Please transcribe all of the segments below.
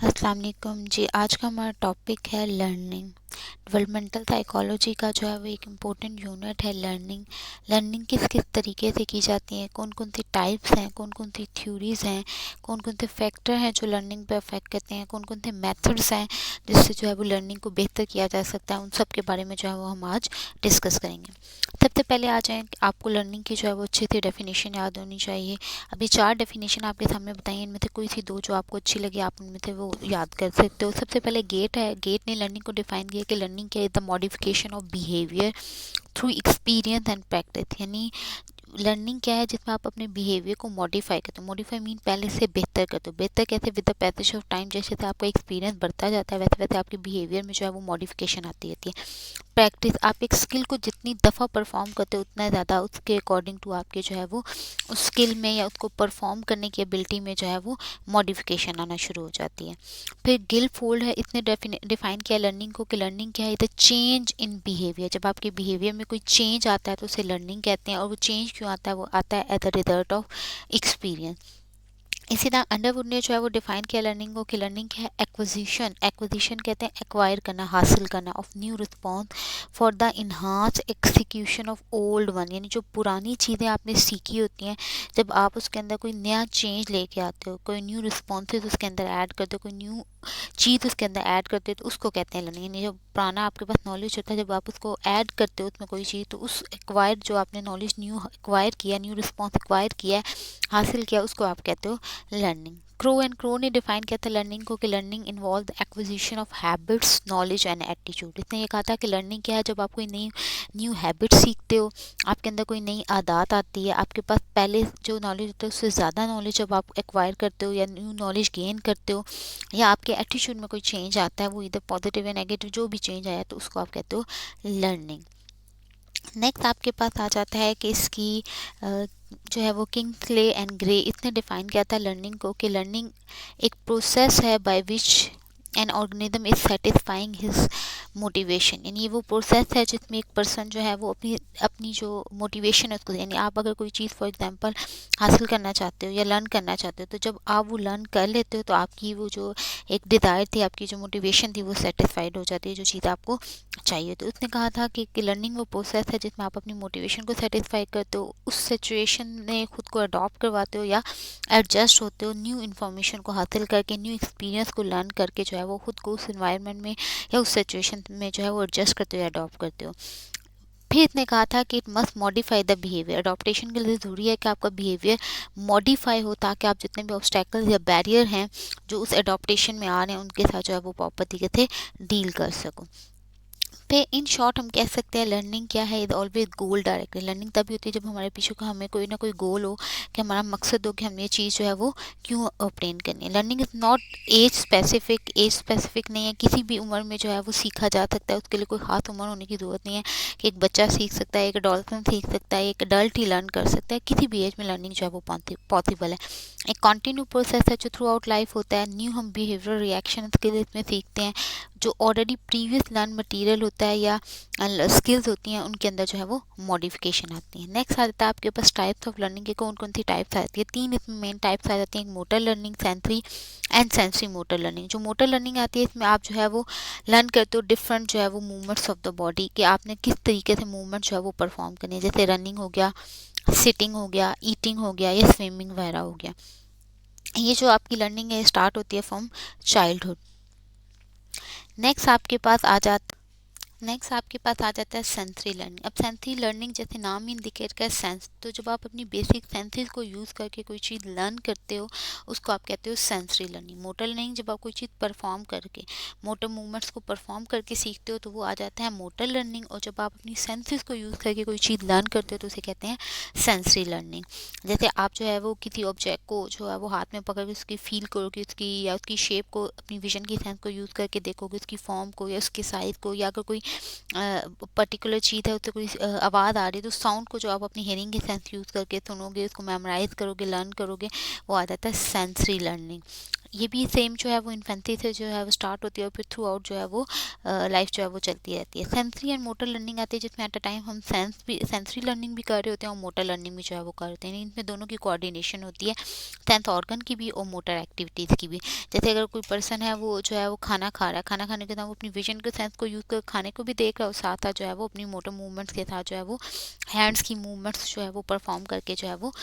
अस्सलाम वालेकुम जी। आज का हमारा टॉपिक है लर्निंग। डेवलपमेंटल साइकोलॉजी का जो है वो एक इम्पोर्टेंट यूनिट है लर्निंग। लर्निंग किस किस तरीके से की जाती है, कौन कौन सी टाइप्स हैं, कौन कौन सी थ्योरीज हैं, कौन कौन से फैक्टर हैं जो लर्निंग पे अफेक्ट करते हैं, कौन कौन से मेथड्स हैं जिससे जो है वो लर्निंग को बेहतर किया जा सकता है। उन सब के बारे में जो है वो हम आज डिस्कस करेंगे। सबसे पहले आ जाएँ, आपको लर्निंग की जो है वो अच्छी सी डेफिनेशन याद होनी चाहिए। अभी 4 डेफिनेशन आपके सामने बताई हैं, इनमें से कोई सी 2 जो आपको अच्छी लगी आप उनमें से वो याद कर सकते हो। सबसे पहले गेट है। गेट ने लर्निंग को डिफाइन किया कि लर्निंग क्या है, the modification of behaviour through experience and practice. यानी लर्निंग क्या है जिसमें आप अपने बिहेवियर को मॉडिफाई करते हो। मॉडिफाई मीन पहले से बेहतर करते हो। बेहतर कैसे? With the passage of time, जैसे जैसे आपका एक्सपीरियंस बढ़ता जाता है वैसे वैसे आपके बिहेवियर में जो है वो मॉडिफिकेशन आती रहती है। प्रैक्टिस, आप एक स्किल को जितनी दफ़ा परफॉर्म करते हो उतना ज़्यादा उसके अकॉर्डिंग टू आपके जो है वो उस स्किल में या उसको परफॉर्म करने की एबिलिटी में जो है वो मॉडिफिकेशन आना शुरू हो जाती है। फिर गिल फोल्ड है, इसने डिफाइन किया लर्निंग को कि लर्निंग क्या है, द चेंज इन बिहेवियर। जब आपके बिहेवियर में कोई चेंज आता है तो उसे लर्निंग कहते हैं। और वो चेंज क्यों आता है? वो आता है as a result of experience. इसी तरह अंडरवुड ने जो है वो डिफाइन किया लर्निंग को कि लर्निंग क्या है, एक्विजिशन। एक्विजिशन कहते हैं एक्वायर करना, हासिल करना of new response for the enhance execution of old one. यानी जो पुरानी चीज़ें आपने सीखी होती हैं, जब आप उसके अंदर कोई नया चेंज लेके आते हो, कोई न्यू रिस्पॉन्सेज उसके अंदर ऐड करते हो, कोई न्यू चीज़ उसके अंदर ऐड करते हो, तो उसको कहते हैं लर्निंग। यानी जो पुराना आपके पास नॉलेज होता है, जब आप उसको ऐड करते हो उसमें कोई चीज़, तो उस एक्वायर्ड जो आपने नॉलेज न्यू एक्वायर किया, न्यू रिस्पॉन्स एक्वायर किया, हासिल किया, उसको आप कहते हो लर्निंग। क्रो एंड क्रो ने डिफाइन किया था लर्निंग को कि learning involve the acquisition of habits, knowledge and attitude. इसने ये कहा था कि लर्निंग क्या है, जब आप कोई नई न्यू हैबिट सीखते हो, आपके अंदर कोई नई आदत आती है, आपके पास पहले जो नॉलेज होता है उससे ज़्यादा नॉलेज जब आप एक्वायर करते हो या न्यू नॉलेज गेन करते हो, या आपके एटीट्यूड में कोई चेंज आता है, वो इधर पॉजिटिव या नेगेटिव जो भी चेंज आया, तो उसको आप कहते हो लर्निंग। नेक्स्ट आपके पास आ जाता है कि इसकी जो है वो किंग्सले एंड ग्रे, इसने डिफाइन किया था लर्निंग को कि लर्निंग एक प्रोसेस है by which an organism is satisfying his motivation. यानी वो प्रोसेस है जिसमें एक पर्सन जो है वो अपनी अपनी जो मोटिवेशन है उसको, यानी आप अगर कोई चीज़ फॉर एग्जांपल हासिल करना चाहते हो या लर्न करना चाहते हो, तो जब आप वो लर्न कर लेते हो तो आपकी वो जो एक डिज़ायर थी, आपकी जो मोटिवेशन थी, वो सेटिस्फाइड हो जाती है, जो चीज़ आपको चाहिए। तो उसने कहा था कि लर्निंग वो प्रोसेस है जिसमें आप अपनी मोटिवेशन को सेटिस्फाई करते हो, उस सिचुएशन में खुद को अडॉप्ट करवाते हो या एडजस्ट होते हो, न्यू इन्फॉर्मेशन को हासिल करके, न्यू एक्सपीरियंस को लर्न करके जो है वो खुद को उस इन्वायरमेंट में या उस सिचुएशन में जो है वो एडजस्ट करते हो या अडॉप्ट करते हो। फिर इसने कहा था कि it must modify the behaviour. Adaptation के लिए ज़रूरी है कि आपका बिहेवियर मॉडिफाई हो, ताकि आप जितने भी ऑब्स्टेकल्स या बैरियर हैं जो उस अडॉप्टेशन में आ रहे हैं उनके साथ जो है वो प्रॉपर तरीके से डील कर सको। पे इन शॉर्ट हम कह सकते हैं लर्निंग क्या है, is always goal directed. Learning तभी होती है जब हमारे पीछे का हमें कोई ना कोई गोल हो, कि हमारा मकसद हो कि हमने ये चीज़ जो है वो क्यों ऑब्टेन करनी है। Learning is not as specific. As specific नहीं है, किसी भी उम्र में जो है वो सीखा जा सकता है। उसके लिए कोई खास उम्र होने की ज़रूरत नहीं है कि एक बच्चा सीख सकता है, एक अडॉल्सन सीख सकता है, एक अडल्ट ही लर्न कर सकता है। किसी भी एज में लर्निंग जो है वो पॉसिबल है। एक कॉन्टिन्यू प्रोसेस है जो थ्रू आउट लाइफ होता है। न्यू हम बिहेवियर रिएक्शन स्किल इसमें सीखते हैं, जो ऑलरेडी प्रीवियस लर्न मटेरियल होता है या स्किल्स होती हैं उनके अंदर जो है वो मॉडिफिकेशन आती है। नेक्स्ट आ जाता है आपके पास टाइप्स ऑफ लर्निंग के, कौन कौन सी टाइप्स आती है। 3 इसमें मेन टाइप्स आ जाती हैं, एक motor learning, sensory and sensory motor learning. जो मोटर लर्निंग आती है इसमें आप जो है वो लर्न करते हो डिफरेंट जो है वो मूवमेंट्स ऑफ द बॉडी, कि आपने किस तरीके से मूवमेंट जो है वो परफॉर्म करनी है, जैसे रनिंग हो गया, सिटिंग हो गया, ईटिंग हो गया या स्विमिंग वगैरह हो गया। ये जो आपकी लर्निंग है स्टार्ट होती है फ्रॉम चाइल्डहुड। नेक्स्ट आपके पास आ जाता नेक्स्ट आपके पास आ जाता है सेंसरी लर्निंग। अब सेंसरी लर्निंग जैसे नाम ही इंडिकेट कर सेंस, तो जब आप अपनी बेसिक सेंसेस को यूज़ करके कोई चीज़ लर्न करते हो उसको आप कहते हो सेंसरी लर्निंग। मोटर लर्निंग जब आप कोई चीज़ परफॉर्म करके, मोटर मूवमेंट्स को परफॉर्म करके सीखते हो तो वो आ जाता है मोटर लर्निंग। और जब आप अपनी सेंसेस को यूज़ करके कोई चीज़ लर्न करते हो तो उसे कहते हैं सेंसरी लर्निंग। जैसे आप जो है वो किसी ऑब्जेक्ट को जो है वो हाथ में पकड़ के उसकी फील करोगे, उसकी या उसकी शेप को अपनी विजन की सेंस को यूज़ करके देखोगे, उसकी फॉर्म को या उसके साइज़ को, या अगर कोई पर्टिकुलर चीज़ है उससे कोई आवाज़ आ रही है तो साउंड को जो आप अपनी हेयरिंग की सेंस यूज़ करके सुनोगे, उसको मेमोराइज करोगे, लर्न करोगे, वो आ जाता है सेंसरी लर्निंग। ये भी सेम जो है वो इन्फेंसी से जो है वो स्टार्ट होती है और फिर थ्रू आउट जो है वो लाइफ जो है वो चलती रहती है। सेंसरी एंड मोटर लर्निंग आती है जिसमें एट अ टाइम हम सेंसरी लर्निंग भी कर रहे होते हैं और मोटर लर्निंग भी जो है वो कर रहे हैं। इनमें दोनों की कोऑर्डिनेशन होती है, सेंस ऑर्गन की भी और मोटर एक्टिविटीज़ की भी। जैसे अगर कोई पर्सन है वो जो है वो खाना खा रहा है, खाना खाने के बाद वो अपनी विजन के सेंस को यूज़ कर खाने को भी देख रहा है और साथ साथ जो है वो अपनी मोटर मूवमेंट्स के साथ जो है वो हैंड्स की मूवमेंट्स जो है वो परफॉर्म करके जो है वो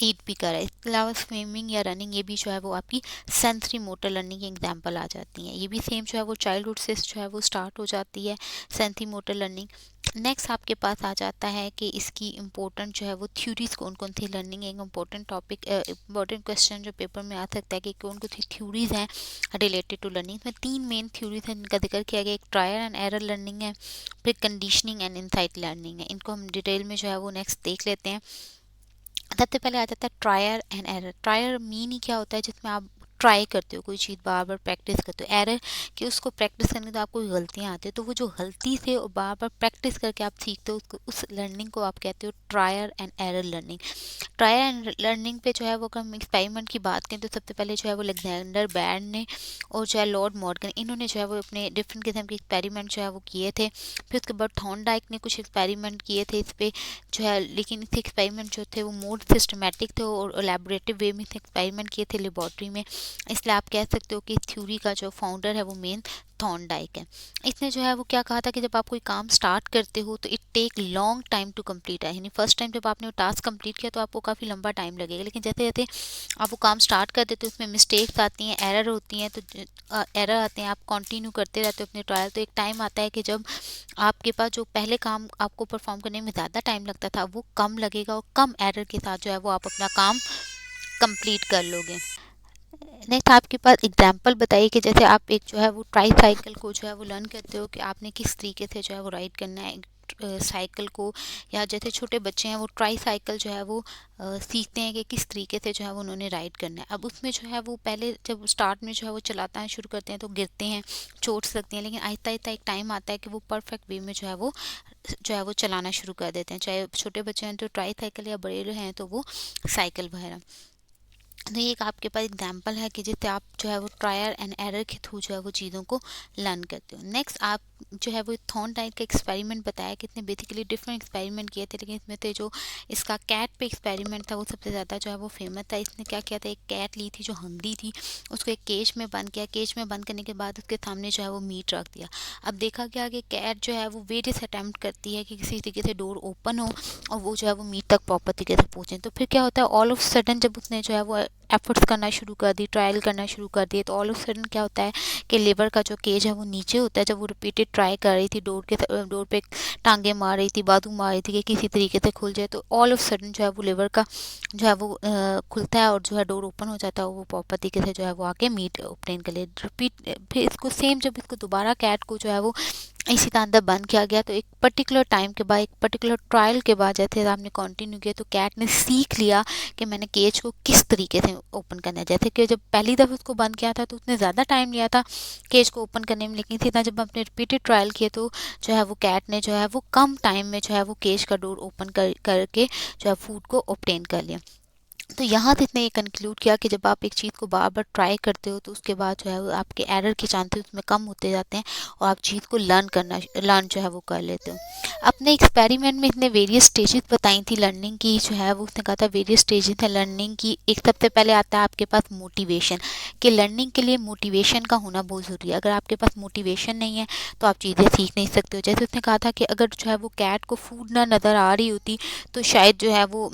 ईट भी करा है। इसके अलावा स्विमिंग या रनिंग ये भी जो है वो आपकी सेंसरी मोटर लर्निंग की एग्जांपल आ जाती हैं। ये भी सेम जो है वो चाइल्डहुड से जो है वो स्टार्ट हो जाती है सेंसरी मोटर लर्निंग। नेक्स्ट आपके पास आ जाता है कि इसकी इम्पोर्टेंट जो है वो थ्योरीज कौन कौन सी लर्निंग, एक इम्पोर्टेंट टॉपिक इम्पोर्टेंट क्वेश्चन जो पेपर में आ सकता है कि कौन कौन सी थ्योरीज हैं रिलेटेड टू लर्निंग। इसमें 3 मेन थ्योरीज हैं जिनका जिक्र किया गया। एक ट्रायल एंड एरर लर्निंग है, फिर कंडीशनिंग एंड इनसाइट लर्निंग है। इनको हम डिटेल में जो है वो नेक्स्ट देख लेते हैं। सबसे पहले आ जाता है trial and error. Trial mean he क्या होता है, जिसमें आप ट्राई करते हो कोई चीज़, बार बार प्रैक्टिस करते हो। एरर कि उसको प्रैक्टिस करने के बाद आपको गलतियाँ आती है, तो वो जो गलती से और बार बार प्रैक्टिस करके आप सीखते हो उसको, उस लर्निंग को आप कहते हो trial and error learning. Trial and learning पे जो है वो अगर हम एक्सपेरिमेंट की बात करें तो सबसे पहले जो है वो अलेक्जेंडर बैरन ने और जो है लॉर्ड मॉर्गन, इन्होंने जो है वो अपने डिफरेंट किस्म के एक्सपेरिमेंट जो है वो किए थे। फिर उसके बाद थॉर्नडाइक ने कुछ एक्सपेरिमेंट किए थे इस पे जो है, लेकिन इस एक्सपेरिमेंट जो थे वो मोर सिस्टमेटिक थे और एलैबोरेटिव वे में एक्सपेरिमेंट किए थे लेबॉर्ट्री में। इसलिए आप कह सकते हो कि इस थ्योरी का जो फाउंडर है वो मेन थॉर्नडाइक है। इसने जो है वो क्या कहा था कि जब आप कोई काम स्टार्ट करते हो तो it take long time to complete है, यानी फर्स्ट टाइम जब आपने वो टास्क कंप्लीट किया तो आपको काफ़ी लंबा टाइम लगेगा, लेकिन जैसे जैसे आप वो काम स्टार्ट कर देते हो उसमें मिस्टेक्स आती हैं, एरर होती हैं, तो एरर आते हैं, आप कंटिन्यू करते रहते हो अपने ट्रायल, तो एक टाइम आता है कि जब आपके पास जो पहले काम आपको परफॉर्म करने में ज़्यादा टाइम लगता था वो कम लगेगा और कम एरर के साथ जो है वो आप अपना काम कंप्लीट कर लोगे। नेक्स्ट आपके पास एग्जांपल बताइए कि जैसे आप एक जो है वो ट्राई साइकिल को जो है वो लर्न करते हो कि आपने किस तरीके से जो है वो राइड करना है साइकिल को, या जैसे छोटे बच्चे हैं वो ट्राई साइकिल जो है वो सीखते हैं कि किस तरीके से जो है वो उन्होंने राइड करना है। अब उसमें जो है वो पहले जब स्टार्ट में जो है वो चलाता है शुरू करते हैं तो गिरते हैं, चोट्स लगती हैं, लेकिन आहिस्ता आहिस्ता एक टाइम आता है कि वो परफेक्ट वे में जो है वो चलाना शुरू कर देते हैं, चाहे छोटे बच्चे हैं तो ट्राई साइकिल या बड़े हैं तो वो साइकिल वगैरह। तो ये एक आपके पास एग्जांपल है कि जिससे आप जो है वो ट्रायल एंड एरर के थ्रू जो है वो चीज़ों को लर्न करते हो। नेक्स्ट आप जो है वो थॉर्नडाइक का एक्सपेरिमेंट बताया कि इसने बेसिकली डिफरेंट एक्सपेरिमेंट किए थे, लेकिन इसमें से जो इसका कैट पे एक्सपेरिमेंट था वो सबसे ज़्यादा जो है वो फेमस था। इसने क्या किया था, एक कैट ली थी जो हंगरी थी, उसको एक केज में बंद किया, केज में बंद करने के बाद उसके सामने जो है वो मीट रख दिया। अब देखा गया कि कैट जो है वो वेरियस अटैम्प्ट करती है कि किसी तरीके से डोर ओपन हो और वो जो है वो मीट तक प्रॉपर तरीके से पहुँचे। तो फिर क्या होता है, ऑल ऑफ सडन जब उसने जो है वो एफर्ट्स करना शुरू कर दी, ट्रायल करना शुरू कर दिए, तो ऑल ऑफ सडन क्या होता है कि लेबर का जो केज है वो नीचे होता है। जब वो रिपीटेड ट्राई कर रही थी, डोर पे टांगे मार रही थी, बाजू मार रही थी कि किसी तरीके से खुल जाए, तो ऑल ऑफ सडन जो है वो लेबर का जो है वो खुलता है और जो है डोर ओपन हो जाता है, वो प्रॉपर तरीके से जो है वो आके मीट ओपन कर ले। रिपीट फिर इसको सेम जब इसको दोबारा कैट को जो है वो इसी तरह अंदर बंद किया गया, तो एक पर्टिकुलर टाइम के बाद, एक पर्टिकुलर ट्रायल के बाद जैसे आपने कंटिन्यू किया तो कैट ने सीख लिया कि मैंने केज को किस तरीके से ओपन करना है। जैसे कि जब पहली दफ़ा उसको बंद किया था तो उसने ज़्यादा टाइम लिया था केज को ओपन करने में, लेकिन इसी तरह जब आपने रिपीटेड ट्रायल किए तो जो है वो कैट ने जो है वो कम टाइम में जो है वो केज का डोर ओपन करके जो है फूड को ऑब्टेन कर लिया। तो यहाँ से इसने ये कंक्लूड किया कि जब आप एक चीज़ को बार बार ट्राई करते हो तो उसके बाद जो है वो आपके एरर के चांसेस उसमें कम होते जाते हैं और आप चीज़ को लर्न जो है वो कर लेते हो। अपने एक्सपेरिमेंट में इसने वेरियस स्टेजेस बताई थी लर्निंग की, जो है वो उसने कहा था वेरियस स्टेजेस है लर्निंग की। एक सबसे पहले आता है आपके पास मोटिवेशन, कि लर्निंग के लिए मोटिवेशन का होना बहुत ज़रूरी है। अगर आपके पास मोटिवेशन नहीं है तो आप चीज़ें सीख नहीं सकते हो। जैसे उसने कहा था कि अगर जो है वो कैट को फूड ना नज़र आ रही होती तो शायद जो है वो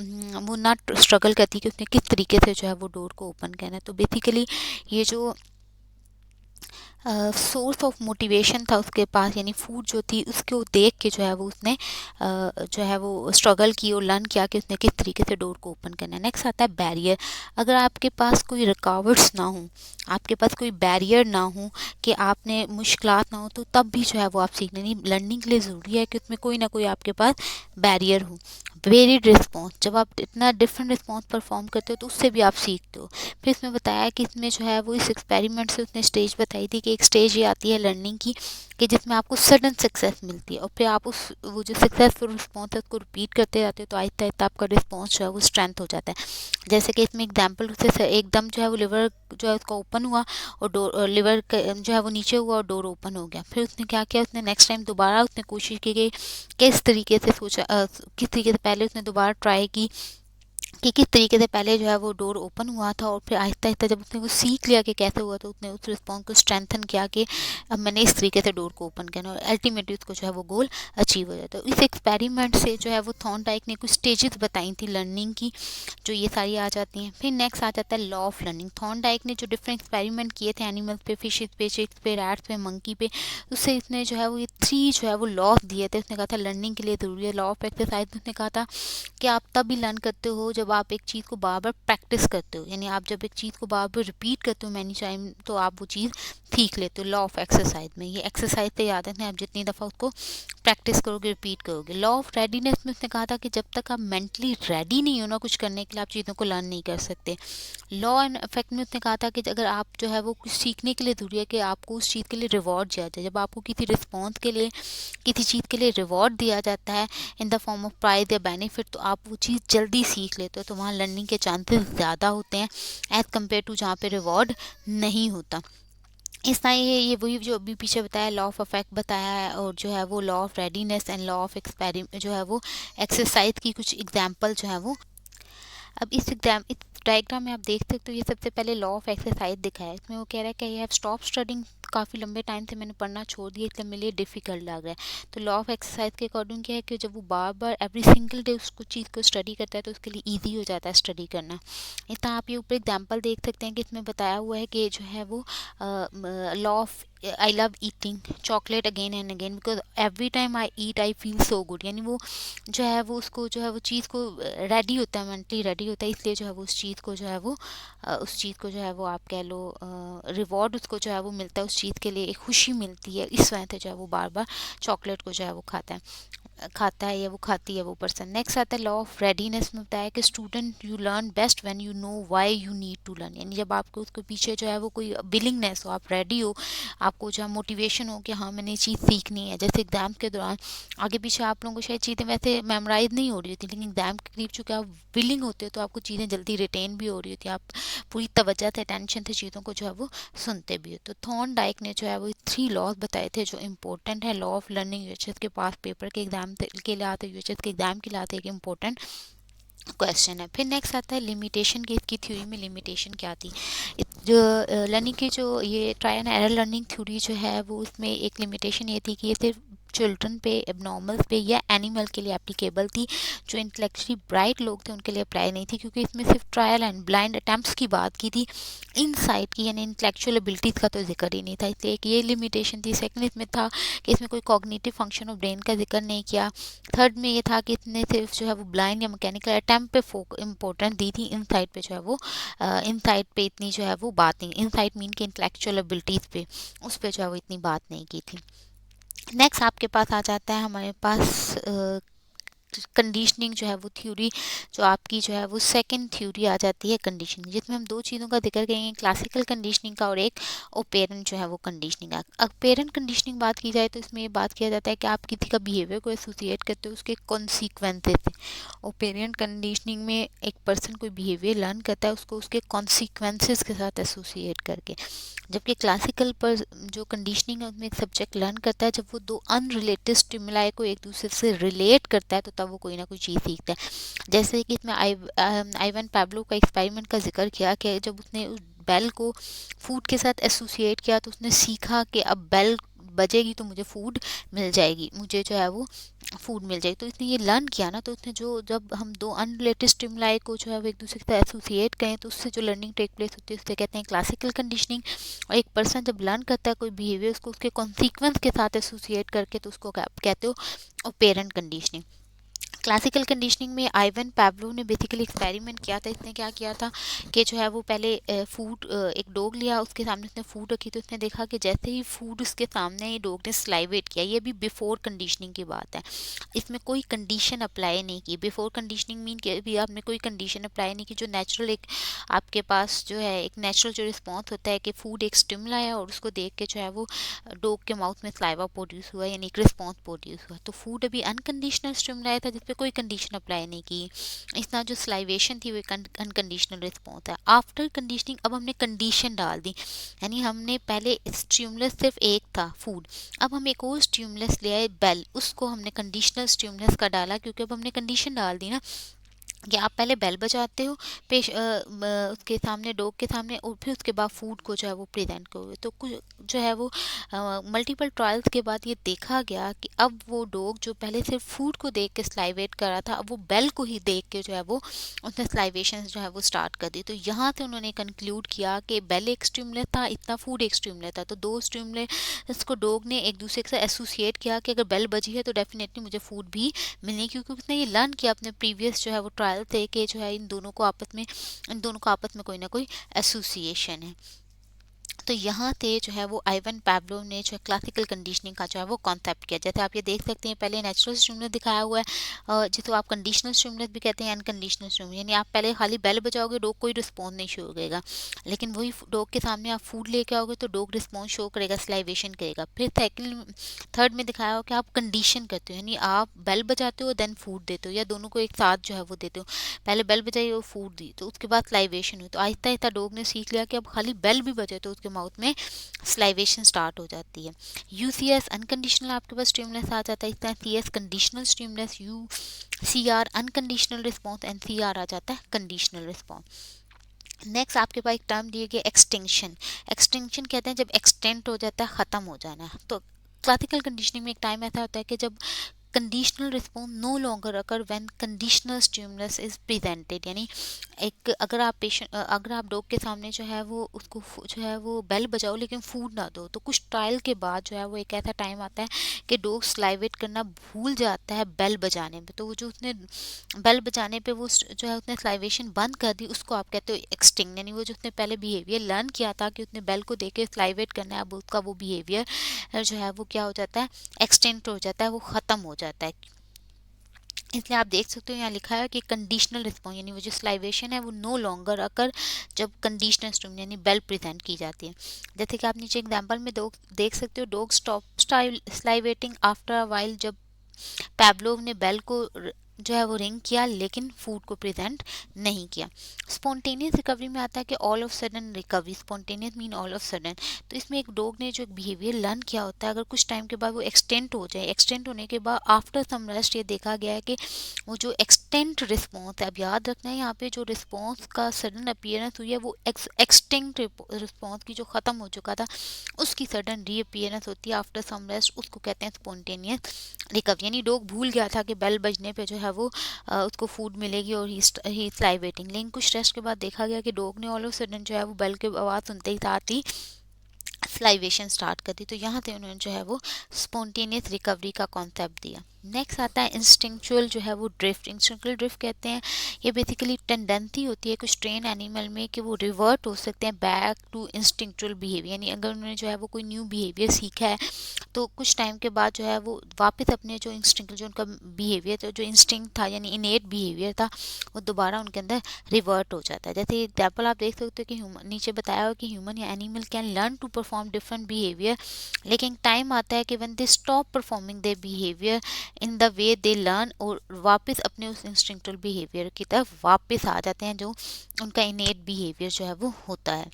ना स्ट्रगल करती कि उसने किस तरीके से जो है वो डोर को ओपन करना है। तो बेसिकली ये जो सोर्स ऑफ मोटिवेशन था उसके पास, यानी फूड जो थी उसको देख के जो है वो उसने जो है वो स्ट्रगल की और लर्न किया कि उसने किस तरीके से डोर को ओपन करना है। नेक्स्ट आता है बैरियर। अगर आपके पास कोई रुकावट्स ना हो, आपके पास कोई बैरियर ना हो कि आपने मुश्किलात ना हो, तो तब भी जो है वो आप सीखने नहीं, लर्निंग के लिए ज़रूरी है कि उसमें कोई ना कोई आपके पास बैरियर हो। वेरिड रिस्पॉन्स, जब आप इतना डिफरेंट रिस्पॉन्स परफॉर्म करते हो तो उससे भी आप सीखते हो। फिर इसमें बताया कि इसमें जो है वो इस एक्सपेरिमेंट से उसने स्टेज बताई थी कि एक स्टेज ये आती है लर्निंग की कि जिसमें आपको सडन सक्सेस मिलती है और फिर आप उस वो जो सक्सेसफुल रिस्पॉन्स है उसको रिपीट करते जाते हो, तो आहिस्ता आहिस्ता आपका रिस्पॉन्स जो है वो स्ट्रेंथ हो जाता है। जैसे कि इसमें एग्जाम्पल से एकदम जो है वो लिवर जो है उसका ओपन हुआ और डोर लिवर जो है वो नीचे हुआ और डोर ओपन हो गया। फिर उसने क्या किया, उसने नेक्स्ट टाइम दोबारा उसने कोशिश की कि किस तरीके से सोचा, किस तरीके से पहले उसने दोबारा ट्राई की कि किस तरीके से पहले जो है वो डोर ओपन हुआ था, और फिर आहिस्ता आहिस्ता जब उसने वो सीख लिया कि कैसे हुआ, तो उसने उस रिस्पॉन्स को स्ट्रेंथन किया कि अब मैंने इस तरीके से डोर को ओपन करना, और अल्टीमेटली उसको जो है वो गोल अचीव हो जाता है। इस एक्सपेरिमेंट से जो है वो थॉर्नडाइक ने कुछ स्टेजेस बताई थी लर्निंग की, जो ये सारी आ जाती हैं। फिर नेक्स्ट आ जाता है लॉ ऑफ लर्निंग। थॉर्नडाइक ने जो डिफरेंट एक्सपेरिमेंट किए थे एनिमल्स पे, फिशेस पे, चिक्स पे, रैट्स पे, मंकी पे, उससे इसने जो है वो ये 3 जो है वो लॉस दिए थे। उसने कहा था लर्निंग के लिए ज़रूरी है लॉ ऑफ एक्सरसाइज। उसने कहा था कि आप तभी लर्न करते हो जब आप एक चीज़ को बार बार प्रैक्टिस करते हो, यानी आप जब एक चीज़ को बार बार रिपीट करते हो मैनी टाइम, तो आप वो चीज़ सीख लेते हो। लॉ ऑफ एक्सरसाइज में ये एक्सरसाइज से याद है, आप जितनी दफ़ा उसको प्रैक्टिस करोगे, रिपीट करोगे। लॉ ऑफ रेडीनेस में उसने कहा था कि जब तक आप मेंटली रेडी नहीं हो ना कुछ करने के लिए, आप चीज़ों को लर्न नहीं कर सकते। लॉ एंड इफेक्ट में उसने कहा था कि अगर आप जो है वो कुछ सीखने के लिए ज़रूरी है कि आपको उस चीज़ के लिए रिवॉर्ड दिया जाए। जब आपको किसी रिस्पॉन्स के लिए, किसी चीज़ के लिए रिवॉर्ड दिया जाता है in the form of prize या बेनिफिट, तो आप वो चीज़ जल्दी सीख लेते हो, तो वहाँ लर्निंग के चांसेस ज़्यादा होते हैं एज़ कम्पेयर टू जहाँ पे रिवॉर्ड नहीं होता। इस तरह ये वही जो अभी पीछे बताया, लॉ ऑफ अफेक्ट बताया है, और जो है वो law of readiness and law of experiment जो है वो एक्सरसाइज की कुछ एग्जाम्पल जो है वो। अब इस डायग्राम में आप देख सकते हो, ये सबसे पहले लॉ ऑफ एक्सरसाइज दिखाया है। इसमें वो कह रहा है कि आई हैव स्टॉप स्टडिंग, काफ़ी लंबे टाइम से मैंने पढ़ना छोड़ दिया, इसलिए मेरे लिए डिफ़िकल्ट लग रहा है। तो लॉ ऑफ एक्सरसाइज के अकॉर्डिंग क्या है कि जब वो बार बार एवरी सिंगल डे उसको चीज़ को स्टडी करता है, तो उसके लिए ईजी हो जाता है स्टडी करना। इस तरह आप ये ऊपर एग्जाम्पल देख सकते हैं कि इसमें बताया हुआ है कि जो है वो law of I love eating chocolate again and again because every time I eat I feel so good, यानी वो जो है वो उसको जो है वो चीज़ को रेडी होता है, मेंटली रेडी होता है, इसलिए जो है वो उस चीज़ को जो है वो उस चीज़ को जो है वो आप कह लो रिवॉर्ड उसको जो है वो मिलता है, उस चीज़ के लिए एक खुशी मिलती है, इस वजह से जो है वो बार बार चॉकलेट को जो है वो खाता है या वो खाती है वो पर्सन। नेक्स्ट आता है लॉ ऑफ रेडीनेस में बताया कि student you learn best when you know why you need to learn, यानी जब आपको उसके पीछे जो है वो कोई विलिंगनेस हो, आप रेडी हो, आपको जो है मोटिवेशन हो कि हाँ मैंने ये चीज़ सीखनी है। जैसे एग्ज़ाम के दौरान आगे पीछे आप लोगों को शायद चीज़ें वैसे मेमोराइज नहीं हो रही होती, लेकिन एग्ज़ाम के करीब चूँकि आप विलिंग होते हो तो आपको चीज़ें जल्दी रिटेन भी हो रही होती है, आप पूरी तवज्जो से अटेंशन से चीज़ों को जो है वो सुनते भी हो। तो थॉर्नडाइक ने जो है वो 3 लॉज बताए थे जो इंपॉर्टेंट है। लॉ ऑफ लर्निंग यूएचएस के पास पेपर के एग्जाम के लिए आते, यूएचएस के एग्जाम के लिए आते एक इम्पोर्टेंट क्वेश्चन है। फिर नेक्स्ट आता है लिमिटेशन की। इसकी थ्योरी में लिमिटेशन क्या थी, जो लर्निंग की जो ये try and error learning theory जो है वो उसमें एक लिमिटेशन ये थी कि ये सिर्फ चिल्ड्रन पे, एबनॉर्मल्स पे या एनिमल के लिए एप्लीकेबल थी। जो इंटेलेक्चुअली ब्राइट लोग थे उनके लिए अप्लाई नहीं थी, क्योंकि इसमें सिर्फ ट्रायल एंड ब्लाइंड अटैम्प्ट्स की बात की थी, इनसाइट की यानी इंटेलेक्चुअल एबिलिटीज़ का तो जिक्र ही नहीं था, इसलिए एक ये लिमिटेशन थी। सेकंड इसमें था कि इसमें कोई कॉग्निटिव फंक्शन ऑफ ब्रेन का जिक्र नहीं किया। थर्ड में ये था कि इसने सिर्फ जो है वो ब्लाइंड या मैकेनिकल अटैम्प्ट पे इम्पोर्टेंस दी थी, इनसाइट पे जो है वो इनसाइट पे इतनी जो है वो बात नहीं, इनसाइट मीन के इंटेलेक्चुअल एबिलिटीज़ पे उस पर जो है वो इतनी बात नहीं की थी। नेक्स्ट आपके पास आ जाता है हमारे पास कंडीशनिंग जो है वो थ्योरी, जो आपकी जो है वो सेकंड थ्योरी आ जाती है कंडीशनिंग, जिसमें हम 2 चीज़ों का जिक्र करेंगे, क्लासिकल कंडीशनिंग का और एक ओपेरेंट जो है वो कंडीशनिंग का। ओपेरेंट कंडीशनिंग बात की जाए तो इसमें ये बात किया जाता है कि आप किसी का बिहेवियर को एसोसिएट करते हो उसके कॉन्सिक्वेंसेस से। ओपेरेंट कंडीशनिंग में एक पर्सन कोई बिहेवियर लर्न करता है उसको उसके कॉन्सिक्वेंसेस के साथ एसोसिएट करके, जबकि क्लासिकल पर जो कंडीशनिंग है उसमें एक सब्जेक्ट लर्न करता है जब वो 2 अनरिलेटेड स्टिमुलाई को एक दूसरे से रिलेट करता है, तो तब वो कोई ना कोई चीज़ सीखता है। जैसे कि इसमें आइवन पैब्लो का एक्सपेरिमेंट का जिक्र किया कि जब उसने उस बेल को फूड के साथ एसोसिएट किया तो उसने सीखा कि अब बेल बजेगी तो मुझे फूड मिल जाएगी, मुझे जो है वो फूड मिल जाएगी। तो इसने ये लर्न किया ना, तो उसने जो जब हम 2 अनरिलेटेड स्टिमुलाई को जो है वो एक दूसरे के साथ एसोसिएट करें तो उससे जो लर्निंग टेक प्लेस होती है उसे कहते हैं क्लासिकल कंडीशनिंग। और एक पर्सन जब लर्न करता है कोई बिहेवियर उसको उसके कॉन्सिक्वेंस के साथ एसोसिएट करके, तो उसको कहते हो ओपेरेंट कंडीशनिंग। क्लासिकल कंडीशनिंग में आइवन पैवलोव ने बेसिकली एक्सपेरिमेंट किया था। इसने क्या किया था कि जो है वो पहले फूड, एक डॉग लिया, उसके सामने उसने फूड रखी, तो उसने देखा कि जैसे ही फूड उसके सामने ये डॉग ने स्लाइवेट किया। ये भी बिफोर कंडीशनिंग की बात है, इसमें कोई कंडीशन अप्लाई नहीं की। बिफोर कंडीशनिंग मीन कि अभी आपने कोई कंडीशन अप्लाई नहीं की, जो नेचुरल एक आपके पास जो है एक नेचुरल जो रिस्पॉन्स होता है कि फूड एक स्टिमुला है और उसको देख के जो है वो डॉग के माउथ में स्लाइवा प्रोड्यूस हुआ, यानी एक रिस्पॉन्स प्रोड्यूस हुआ। तो फूड अभी अनकंडीशनल स्टिमुला था जिसपे कोई कंडीशन अप्लाई नहीं की। इसना जो स्लाइवेशन थी वो एक अनकंडीशनल रिस्पॉन्स है। आफ्टर कंडीशनिंग अब हमने कंडीशन डाल दी, यानी हमने पहले स्टिमुलस सिर्फ एक था फूड, अब हम एक और स्टिमुलस ले आए बेल, उसको हमने कंडीशनल स्टिमुलस का डाला, क्योंकि अब हमने कंडीशन डाल दी ना कि आप पहले बेल बजाते हो उसके सामने, डॉग के सामने, और फिर उसके बाद फूड को जो है वो प्रेजेंट करोगे। तो कुछ जो है वो मल्टीपल ट्रायल्स के बाद ये देखा गया कि अब वो डॉग जो पहले सिर्फ फूड को देख के स्लाइवेट कर रहा था, अब वो बेल को ही देख के जो है वो उसने स्लाइवेशन जो है वो स्टार्ट कर दी। तो यहाँ से उन्होंने कंक्लूड किया कि बेल एक स्टिमुलस था, इतना फूड एक स्टिमुलस था। तो दो स्टिमुलस को डॉग ने एक दूसरे के साथ एसोसिएट किया कि अगर बेल बजी है तो डेफिनेटली मुझे फूड भी मिलनी, क्योंकि उसने ये लर्न किया अपने प्रीवियस जो है वो ट्रायल थे कि जो है इन दोनों को आपस में कोई ना कोई एसोसिएशन है। तो यहाँ से जो है वो आइवन पैवलोव ने जो है क्लासिकल कंडीशनिंग का जो है वो कॉन्सेप्ट किया। जैसे आप ये देख सकते हैं, पहले नेचुरल स्टिमुलस दिखाया हुआ है, जिसको आप कंडीशनल स्टिमुलस भी कहते हैं, अनकंडीशनल स्टिमुलस, यानी आप पहले खाली बेल बजाओगे, डॉग कोई रिस्पॉन्स नहीं शो करेगा। लेकिन वही डॉग के सामने आप फूड लेके आओगे तो डॉग रिस्पॉन्स शो करेगा, स्लाइवेशन करेगा। फिर थर्ड में दिखाया हो कि आप कंडीशन करते हो, यानी आप बेल बजाते हो देन फूड देते हो, या दोनों को एक साथ जो है वो देते हो। पहले बेल बजाई और फूड दी, तो उसके बाद स्लाइवेशन हुई। तो आहिस्ता आहिस्ता डॉग ने सीख लिया कि अब खाली बेल भी बजे तो उसके माउथ में स्लाइवेशन स्टार्ट हो जाती है। यूसीएस अनकंडीशनल आपके पास स्टिमुलस आ जाता है, इस तरह CS conditional stimulus, UCR unconditional response, NCR आ जाता है कंडीशनल रिस्पॉन्स। नेक्स्ट आपके पास एक टर्म दिए गए एक्सटिंक्शन। एक्सटिंक्शन कहते हैं जब एक्सटेंट हो जाता है, ख़त्म हो जाना। तो क्लासिकल कंडीशनिंग में एक टाइम ऐसा होता है कि जब conditional response no longer occur when conditional stimulus is presented, यानी एक अगर आप डॉग के सामने जो है वो उसको जो है वो बेल बजाओ लेकिन फूड ना दो, तो कुछ ट्रायल के बाद जो है वो एक ऐसा टाइम आता है कि डॉग स्लाइवेट करना भूल जाता है बेल बजाने पे। तो वो जो उसने बेल बजाने पे वो जो है उसने स्लाइवेशन बंद कर दी, उसको आप कहते हो एक्सटिंग, यानी वो जो उसने पहले बिहेवियर लर्न किया था कि उसने बेल को देख के स्लाइवेट करना है, अब उसका वो बिहेवियर जो है वो क्या हो जाता है, एक्सटेंट हो जाता है, वो ख़त्म हो जाता है। इसलिए आप देख सकते हो यहाँ लिखा है कि कंडीशनल रिस्पॉन्स, यानी वो जो स्लाइवेशन है वो नो लॉन्गर अकर जब कंडीशनल स्टिमुलस यानी बेल प्रेजेंट की जाती है। जैसे कि आप नीचे एग्जांपल में देख सकते हो, dog stop salivating after a while, जब पैवलोव ने बेल को जो है वो रिंग किया लेकिन फूड को प्रेजेंट नहीं किया। स्पॉन्टेनियस रिकवरी में आता है कि all of sudden recovery, spontaneous mean all of sudden. तो इसमें एक डॉग ने जो बिहेवियर लर्न किया होता है, अगर कुछ टाइम के बाद वो एक्सटेंट हो जाए, एक्सटेंट होने के बाद आफ्टर सम रेस्ट ये देखा गया है कि वो जो एक्सटेंट रिस्पॉन्स है, अब याद रखना है यहाँ पे जो रिस्पॉन्स का सडन अपीयरेंस हुई है वो एक्सटेंट रिस्पॉन्स की जो ख़त्म हो चुका था उसकी सडन रीअपीयरेंस होती है आफ्टर सम रेस्ट, उसको कहते हैं स्पॉन्टेनियस रिकवरी। यानी डॉग भूल गया था कि बेल बजने पे जो है वो उसको फूड मिलेगी और ही स्लाइवेटिंग, लेकिन कुछ रेस्ट के बाद देखा गया कि डॉग ने ऑल ऑफ सडन जो है वो बेल की आवाज़ सुनते ही साथ ही स्लाइवेशन स्टार्ट कर दी। तो यहाँ से उन्होंने जो है वो स्पॉन्टेनियस रिकवरी का कॉन्सेप्ट दिया। नेक्स्ट आता है इंस्टिंक्चुअल जो है वो ड्रिफ्ट। इंस्टिंक्चुअल ड्रिफ्ट कहते हैं ये बेसिकली टेंडेंसी होती है कुछ ट्रेन एनिमल में कि वो रिवर्ट हो सकते हैं बैक टू इंस्टिंक्चुअल बिहेवियर, यानी अगर उन्होंने जो है वो कोई न्यू बिहेवियर सीखा है तो कुछ टाइम के बाद जो है वो वापस अपने जो इंस्टिंक्ट जो उनका बिहेवियर था, जो इंस्टिंक्ट था यानी इनेट बिहेवियर था, वो दोबारा उनके अंदर रिवर्ट हो जाता है। जैसे एग्जाम्पल आप देख सकते हो कि नीचे बताया हो कि ह्यूमन या animal can learn to perform different behaviour, लेकिन टाइम आता है कि when they stop performing their behaviour in the way they learn, और वापस अपने उस इंस्टिंक्चुअल बिहेवियर की तरफ वापस आ जाते हैं जो उनका इनेट बिहेवियर जो है वो होता है।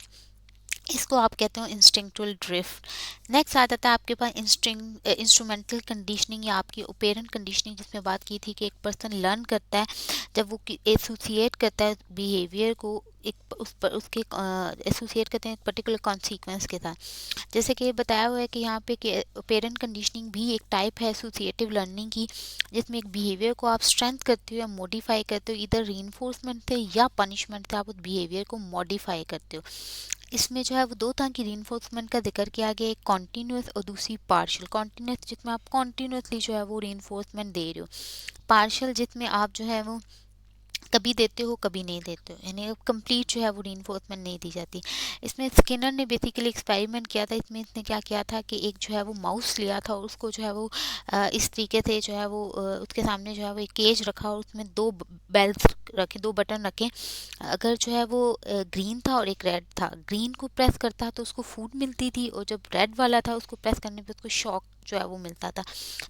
इसको आप कहते हो इंस्टिंक्चुअल ड्रिफ्ट। नेक्स्ट आ जाता है आपके पास इंस्ट्रूमेंटल कंडीशनिंग या आपकी ओपेरेंट कंडीशनिंग, जिसमें बात की थी कि एक पर्सन लर्न करता है जब वो एसोसिएट करता है बिहेवियर को एक उस पर उसके एसोसिएट करते हैं एक पर्टिकुलर कॉन्सिक्वेंस के साथ। जैसे कि बताया हुआ है कि यहाँ पे कि ओपेरेंट कंडीशनिंग भी एक टाइप है एसोसिएटिव लर्निंग की, जिसमें एक बिहेवियर को आप स्ट्रेंथ करते हो या मॉडिफाई करते हो, इधर रीइंफोर्समेंट से या पनिशमेंट से आप उस बिहेवियर को मॉडिफाई करते हो। इसमें जो है वो दो तरह की रीइंफोर्समेंट का जिक्र किया गया, एक कॉन्टीन्यूस और दूसरी पार्शियल। कॉन्टीन्यूस जिसमें आप कॉन्टीन्यूसली जो है वो रीइंफोर्समेंट दे रहे हो, पार्शियल जिसमें आप जो है वो कभी देते हो कभी नहीं देते हो, यानी कंप्लीट जो है वो रीइंफोर्समेंट नहीं दी जाती। इसमें स्किनर ने बेसिकली एक्सपेरिमेंट किया था। इसमें इसने क्या किया था कि एक जो है वो माउस लिया था और उसको जो है वो इस तरीके से जो है वो उसके सामने जो है वो एक केज रखा और उसमें दो बेल्स रखे, दो बटन रखे। अगर जो है वो ग्रीन था और एक रेड था, ग्रीन को प्रेस करता तो उसको फूड मिलती थी और जब रेड वाला था उसको प्रेस करने पे उसको शॉक जो है वो मिलता था।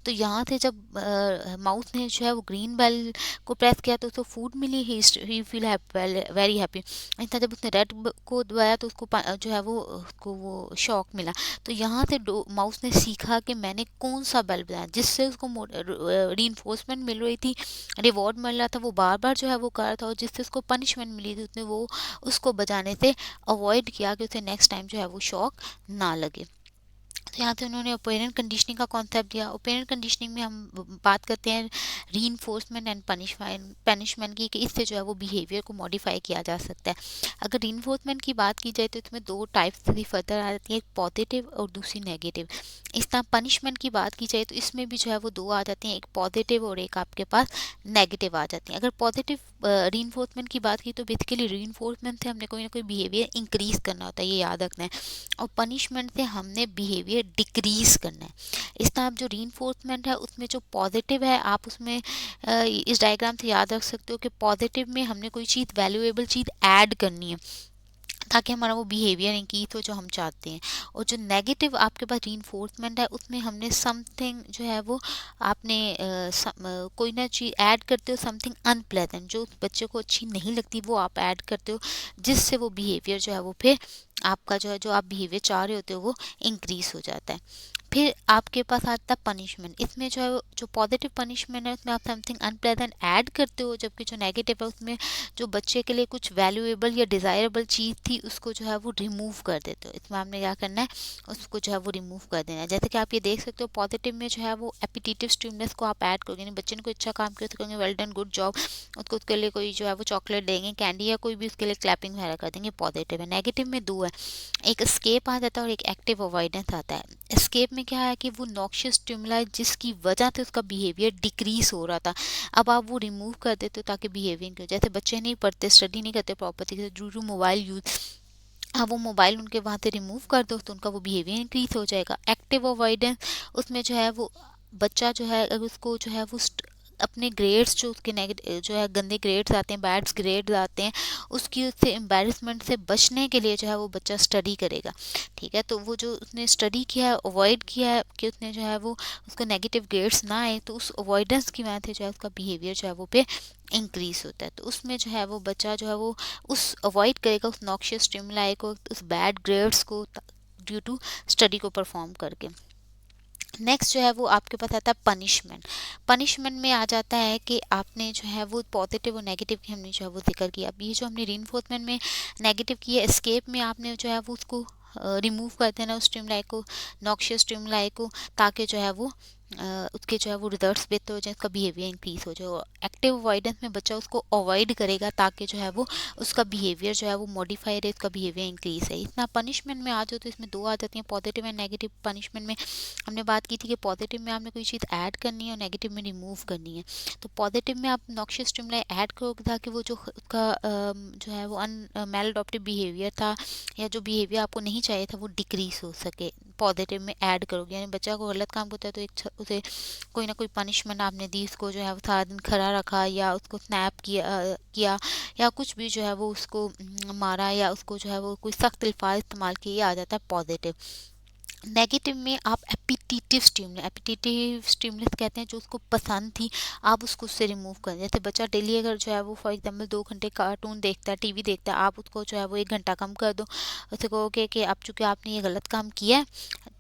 तो यहाँ से जब माउस ने जो है वो ग्रीन बेल को प्रेस किया तो उसको फूड मिली, ही फील वेरी हैप्पी। इतना जब उसने रेड को दबाया तो उसको जो है वो उसको वो शॉक मिला। तो यहाँ से माउस ने सीखा कि मैंने कौन सा बेल बजाया जिससे उसको रीइंफोर्समेंट मिल रही थी, रिवॉर्ड मिल रहा था, वो बार बार जो है वो कर रहा था, और जिससे उसको पनिशमेंट मिली थी उसने वो उसको बजाने से अवॉइड किया कि उसे नेक्स्ट टाइम जो है वो शॉक ना लगे। तो यहाँ से उन्होंने ओपेरेंट कंडीशनिंग का कॉन्सेप्ट दिया। ओपेरेंट कंडीशनिंग में हम बात करते हैं रीइंफोर्समेंट एंड पनिशमेंट की, कि इससे जो है वो बिहेवियर को मॉडिफाई किया जा सकता है। अगर रीइंफोर्समेंट की बात की जाए तो इसमें दो टाइप्स से फर्दर आ जाती है, एक पॉजिटिव और दूसरी नेगेटिव। इस तरह पनिशमेंट की बात की जाए तो इसमें भी जो है वो दो आ जाती हैं, एक पॉजिटिव और एक आपके पास नेगेटिव आ जाती हैं। अगर पॉजिटिव रीइंफोर्समेंट की बात की तो बेसिकली रीइंफोर्समेंट से हमने कोई ना कोई बिहेवियर इंक्रीज करना होता है, ये याद रखना है, और पनिशमेंट से हमने बिहेवियर डिक्रीज करना है। इस तरह जो रीइंफोर्समेंट है उसमें जो पॉजिटिव है, आप उसमें इस डायग्राम से याद रख सकते हो कि पॉजिटिव में हमने कोई चीज़ वैल्यूएबल चीज़ ऐड करनी है ताकि हमारा वो बिहेवियर इंक्रीज हो जो हम चाहते हैं। और जो नेगेटिव आपके पास रीइंफोर्समेंट है उसमें हमने समथिंग जो है वो आपने कोई ना चीज़ ऐड करते हो, समथिंग अनप्लेजेंट जो उस बच्चे को अच्छी नहीं लगती वो आप ऐड करते हो, जिससे वो बिहेवियर जो है वो फिर आपका जो है जो आप बिहेवियर चाह रहे होते हो वो इंक्रीज हो जाता है। फिर आपके पास आता है पनिशमेंट। इसमें जो है जो पॉजिटिव पनिशमेंट है उसमें आप समथिंग अनप्लेजेंट ऐड करते हो, जबकि जो नेगेटिव है उसमें जो बच्चे के लिए कुछ वैल्यूएबल या डिज़ायरेबल चीज़ थी उसको जो है वो रिमूव कर देते हो। इसमें आपने क्या करना है, उसको जो है वो रिमूव कर देना है। जैसे कि आप ये देख सकते हो पॉजिटिव में जो है वो एपिटेटिव स्टिमुलस को आप ऐड करोगे, यानी बच्चे ने कोई अच्छा काम किया तो कहेंगे वेल डन, गुड जॉब, उसको उसके लिए कोई जो है वो चॉकलेट देंगे, कैंडी या कोई भी उसके लिए क्लैपिंग वगैरह कर देंगे। पॉजिटिव है। नेगेटिव में दो है, एक एस्केप आ जाता है और एक एक्टिव अवॉइडेंस आता है। एस्केप में क्या है कि वो नॉक्शियस स्टिमुलाई जिसकी वजह से उसका बिहेवियर डिक्रीज हो रहा था, अब आप वो रिमूव कर देते हो ताकि बिहेवियर क्यों, जैसे बच्चे नहीं पढ़ते, स्टडी नहीं करते प्रॉपर तरीके से ड्यू टू मोबाइल यूज, अब वो मोबाइल उनके वहाँ से रिमूव कर दो तो उनका वो बिहेवियर इंक्रीज हो जाएगा। एक्टिव अवॉइडेंस उसमें जो है वो बच्चा जो है अगर उसको जो है वो अपने ग्रेड्स जो उसके नेगेटिव जो है गंदे ग्रेड्स आते हैं, बैड ग्रेड्स आते हैं, उसकी उससे एम्बेरसमेंट से बचने के लिए जो है वो बच्चा स्टडी करेगा। ठीक है, तो वो जो उसने स्टडी किया है, अवॉइड किया है कि उसने जो है वो उसको नेगेटिव ग्रेड्स ना आए, तो उस अवॉइडेंस की वजह से जो है उसका बिहेवियर जो है वो पे इंक्रीज होता है। तो उसमें जो है वो बच्चा जो है वो उस अवॉइड करेगा उस नॉक्शियस स्टिमुलाई को, उस बैड ग्रेड्स को ड्यू टू स्टडी को परफॉर्म करके। नेक्स्ट जो है वो आपके पास आता है पनिशमेंट। पनिशमेंट में आ जाता है कि आपने जो है वो पॉजिटिव और नेगेटिव की हमने जो है वो जिक्र किया। अब ये जो हमने रीइंफोर्समेंट में नेगेटिव की है, एस्केप में आपने जो है वो उसको रिमूव कर देना उस स्टिमुलाई को, नॉक्शियस स्टिमुलाई को, ताकि जो है वो उसके जो है वो रिजल्ट्स बेहतर हो जाए, उसका बिहेवियर इंक्रीज हो जाए। एक्टिव अवॉइडेंस में बच्चा उसको अवॉइड करेगा ताकि जो है वो उसका बिहेवियर जो है वो मॉडिफाई रहे, उसका बिहेवियर इंक्रीज है। इतना पनिशमेंट में आ जाओ तो इसमें दो आ जाती हैं, पॉजिटिव एंड नेगेटिव। पनिशमेंट में हमने बात की थी कि पॉजिटिव में आपने कोई चीज़ ऐड करनी है और नेगेटिव में रिमूव करनी है। तो पॉजिटिव में आप नॉक्शियस स्टिमुलाई ऐड करोगे ताकि वो जो उसका जो है वो मेल अडॉप्टिव बिहेवियर था या जो बिहेवियर आपको नहीं चाहिए था वो डिक्रीज हो सके, पॉजिटिव में ऐड करोगे। यानी बच्चा को गलत काम करता है तो एक उसे कोई ना कोई पनिशमेंट आपने दी, उसको जो है वो सारा दिन खड़ा रखा या उसको स्नैप किया या कुछ भी जो है वो उसको मारा या उसको जो है वो कोई सख्त अल्फाज इस्तेमाल किए, आ जाता है पॉजिटिव। नेगेटिव में आप एपिटेटिव स्टिमुलस कहते हैं, जो उसको पसंद थी आप उसको उससे रिमूव करें। जैसे बच्चा डेली अगर जो है वो फॉर एग्जांपल 2 घंटे कार्टून देखता है, टीवी देखता है, आप उसको जो है वो 1 घंटा कम कर दो। उसे कहोगे कि अब चूँकि आपने ये गलत काम किया है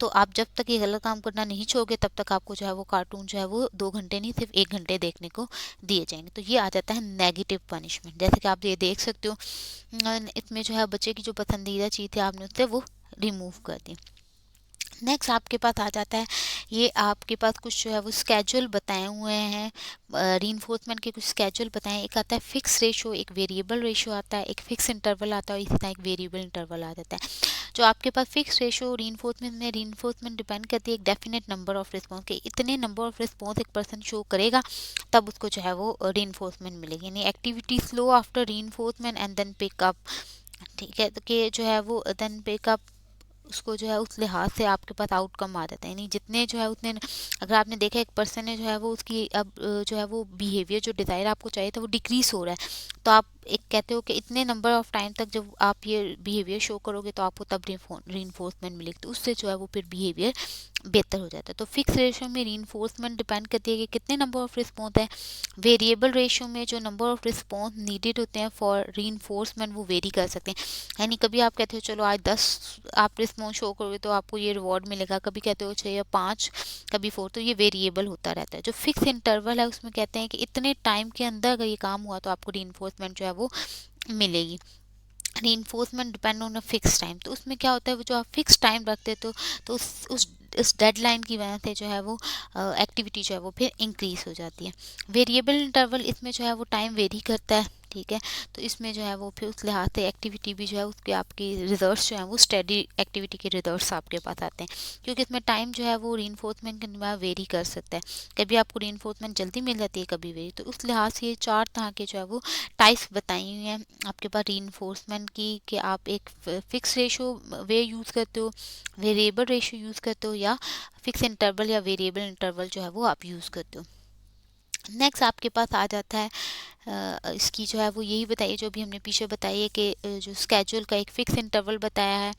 तो आप जब तक ये गलत काम करना नहीं छोड़ोगे तब तक आपको जो है वो कार्टून जो है वो 2 घंटे नहीं सिर्फ 1 घंटे देखने को दिए जाएंगे। तो ये आ जाता है नेगेटिव पनिशमेंट। जैसे कि आप ये देख सकते हो इसमें जो है बच्चे की जो पसंदीदा चीज़ थी आपने उससे वो रिमूव कर दी। नेक्स्ट आपके पास आ जाता है ये आपके पास कुछ जो है वो स्केड्यूल बताए हुए हैं, रीइंफोर्समेंट के कुछ स्केड्यूल बताएं। एक आता है फिक्स रेशो, एक वेरिएबल रेशो आता है, एक फिक्स इंटरवल आता है, इसी तरह एक वेरिएबल इंटरवल आ जाता है। जो आपके पास फिक्स रेशो रीइंफोर्समेंट डिपेंड करती है एक डेफिनेट नंबर ऑफ रिस्पॉन्स के, इतने नंबर ऑफ रिस्पॉन्स एक पर्सन शो करेगा तब उसको जो है वो रीइंफोर्समेंट मिलेगी, यानी activity slow after reinforcement and then pick up. ठीक है, तो कि जो है वो देन पिकअप, उसको जो है उस लिहाज से आपके पास आउटकम आ जाता है, यानी जितने जो है उतने। अगर आपने देखा एक पर्सन है जो है वो उसकी अब जो है वो बिहेवियर जो डिज़ायर आपको चाहिए था वो डिक्रीज हो रहा है, तो आप एक कहते हो कि इतने नंबर ऑफ टाइम तक जब आप ये बिहेवियर शो करोगे तो आपको तब रीइंफोर्समेंट मिलेगी, तो उससे जो है वो फिर बिहेवियर बेहतर हो जाता है। तो फिक्स रेशियो में रीइंफोर्समेंट डिपेंड करती है कि कितने नंबर ऑफ रिस्पॉन्स है। वेरिएबल रेशियो में जो नंबर ऑफ रिस्पॉन्स नीडेड होते हैं फॉर रीइंफोर्समेंट वो वेरी कर सकते हैं, यानी कभी आप कहते हो चलो आज 10 आप रिस्पॉन्स शो करोगे तो आपको ये रिवॉर्ड मिलेगा, कभी कहते हो 6 या 5, कभी 4, तो ये वेरिएबल होता रहता है। जो फिक्स इंटरवल है उसमें कहते हैं कि इतने टाइम के अंदर अगर ये काम हुआ तो आपको रीइंफोर्समेंट जो है वो मिलेगी। Reinforcement depend on a fix time, तो उसमें क्या होता है वो जो आप फिक्स टाइम रखते हो तो उस डेडलाइन की वजह से जो है वो एक्टिविटी जो है वो फिर इंक्रीज हो जाती है। वेरिएबल इंटरवल, इसमें जो है वो टाइम वेरी करता है। ठीक है, तो इसमें जो है वो फिर उस लिहाज से एक्टिविटी भी जो है उसके आपकी रिजल्ट्स जो है वो स्टडी एक्टिविटी के रिजल्ट्स आपके पास आते हैं, क्योंकि इसमें टाइम जो है वो रीइंफोर्समेंट के बाद वेरी कर सकता है, कभी आपको रीइंफोर्समेंट जल्दी मिल जाती है, कभी वेरी। तो उस लिहाज से ये 4 तरह के जो है वो टाइप्स बताई हुई हैं आपके पास रीइंफोर्समेंट की, कि आप एक फिक्स रेशो वे यूज़ करते हो, वेरिएबल रेशो यूज़ करते हो, या फिक्स इंटरवल या वेरिएबल इंटरवल जो है वो आप यूज़ करते हो। नेक्स्ट आपके पास आ जाता है इसकी जो है वो यही बताइए जो भी हमने पीछे बताई है कि जो स्केड्यूल का एक फ़िक्स इंटरवल बताया है,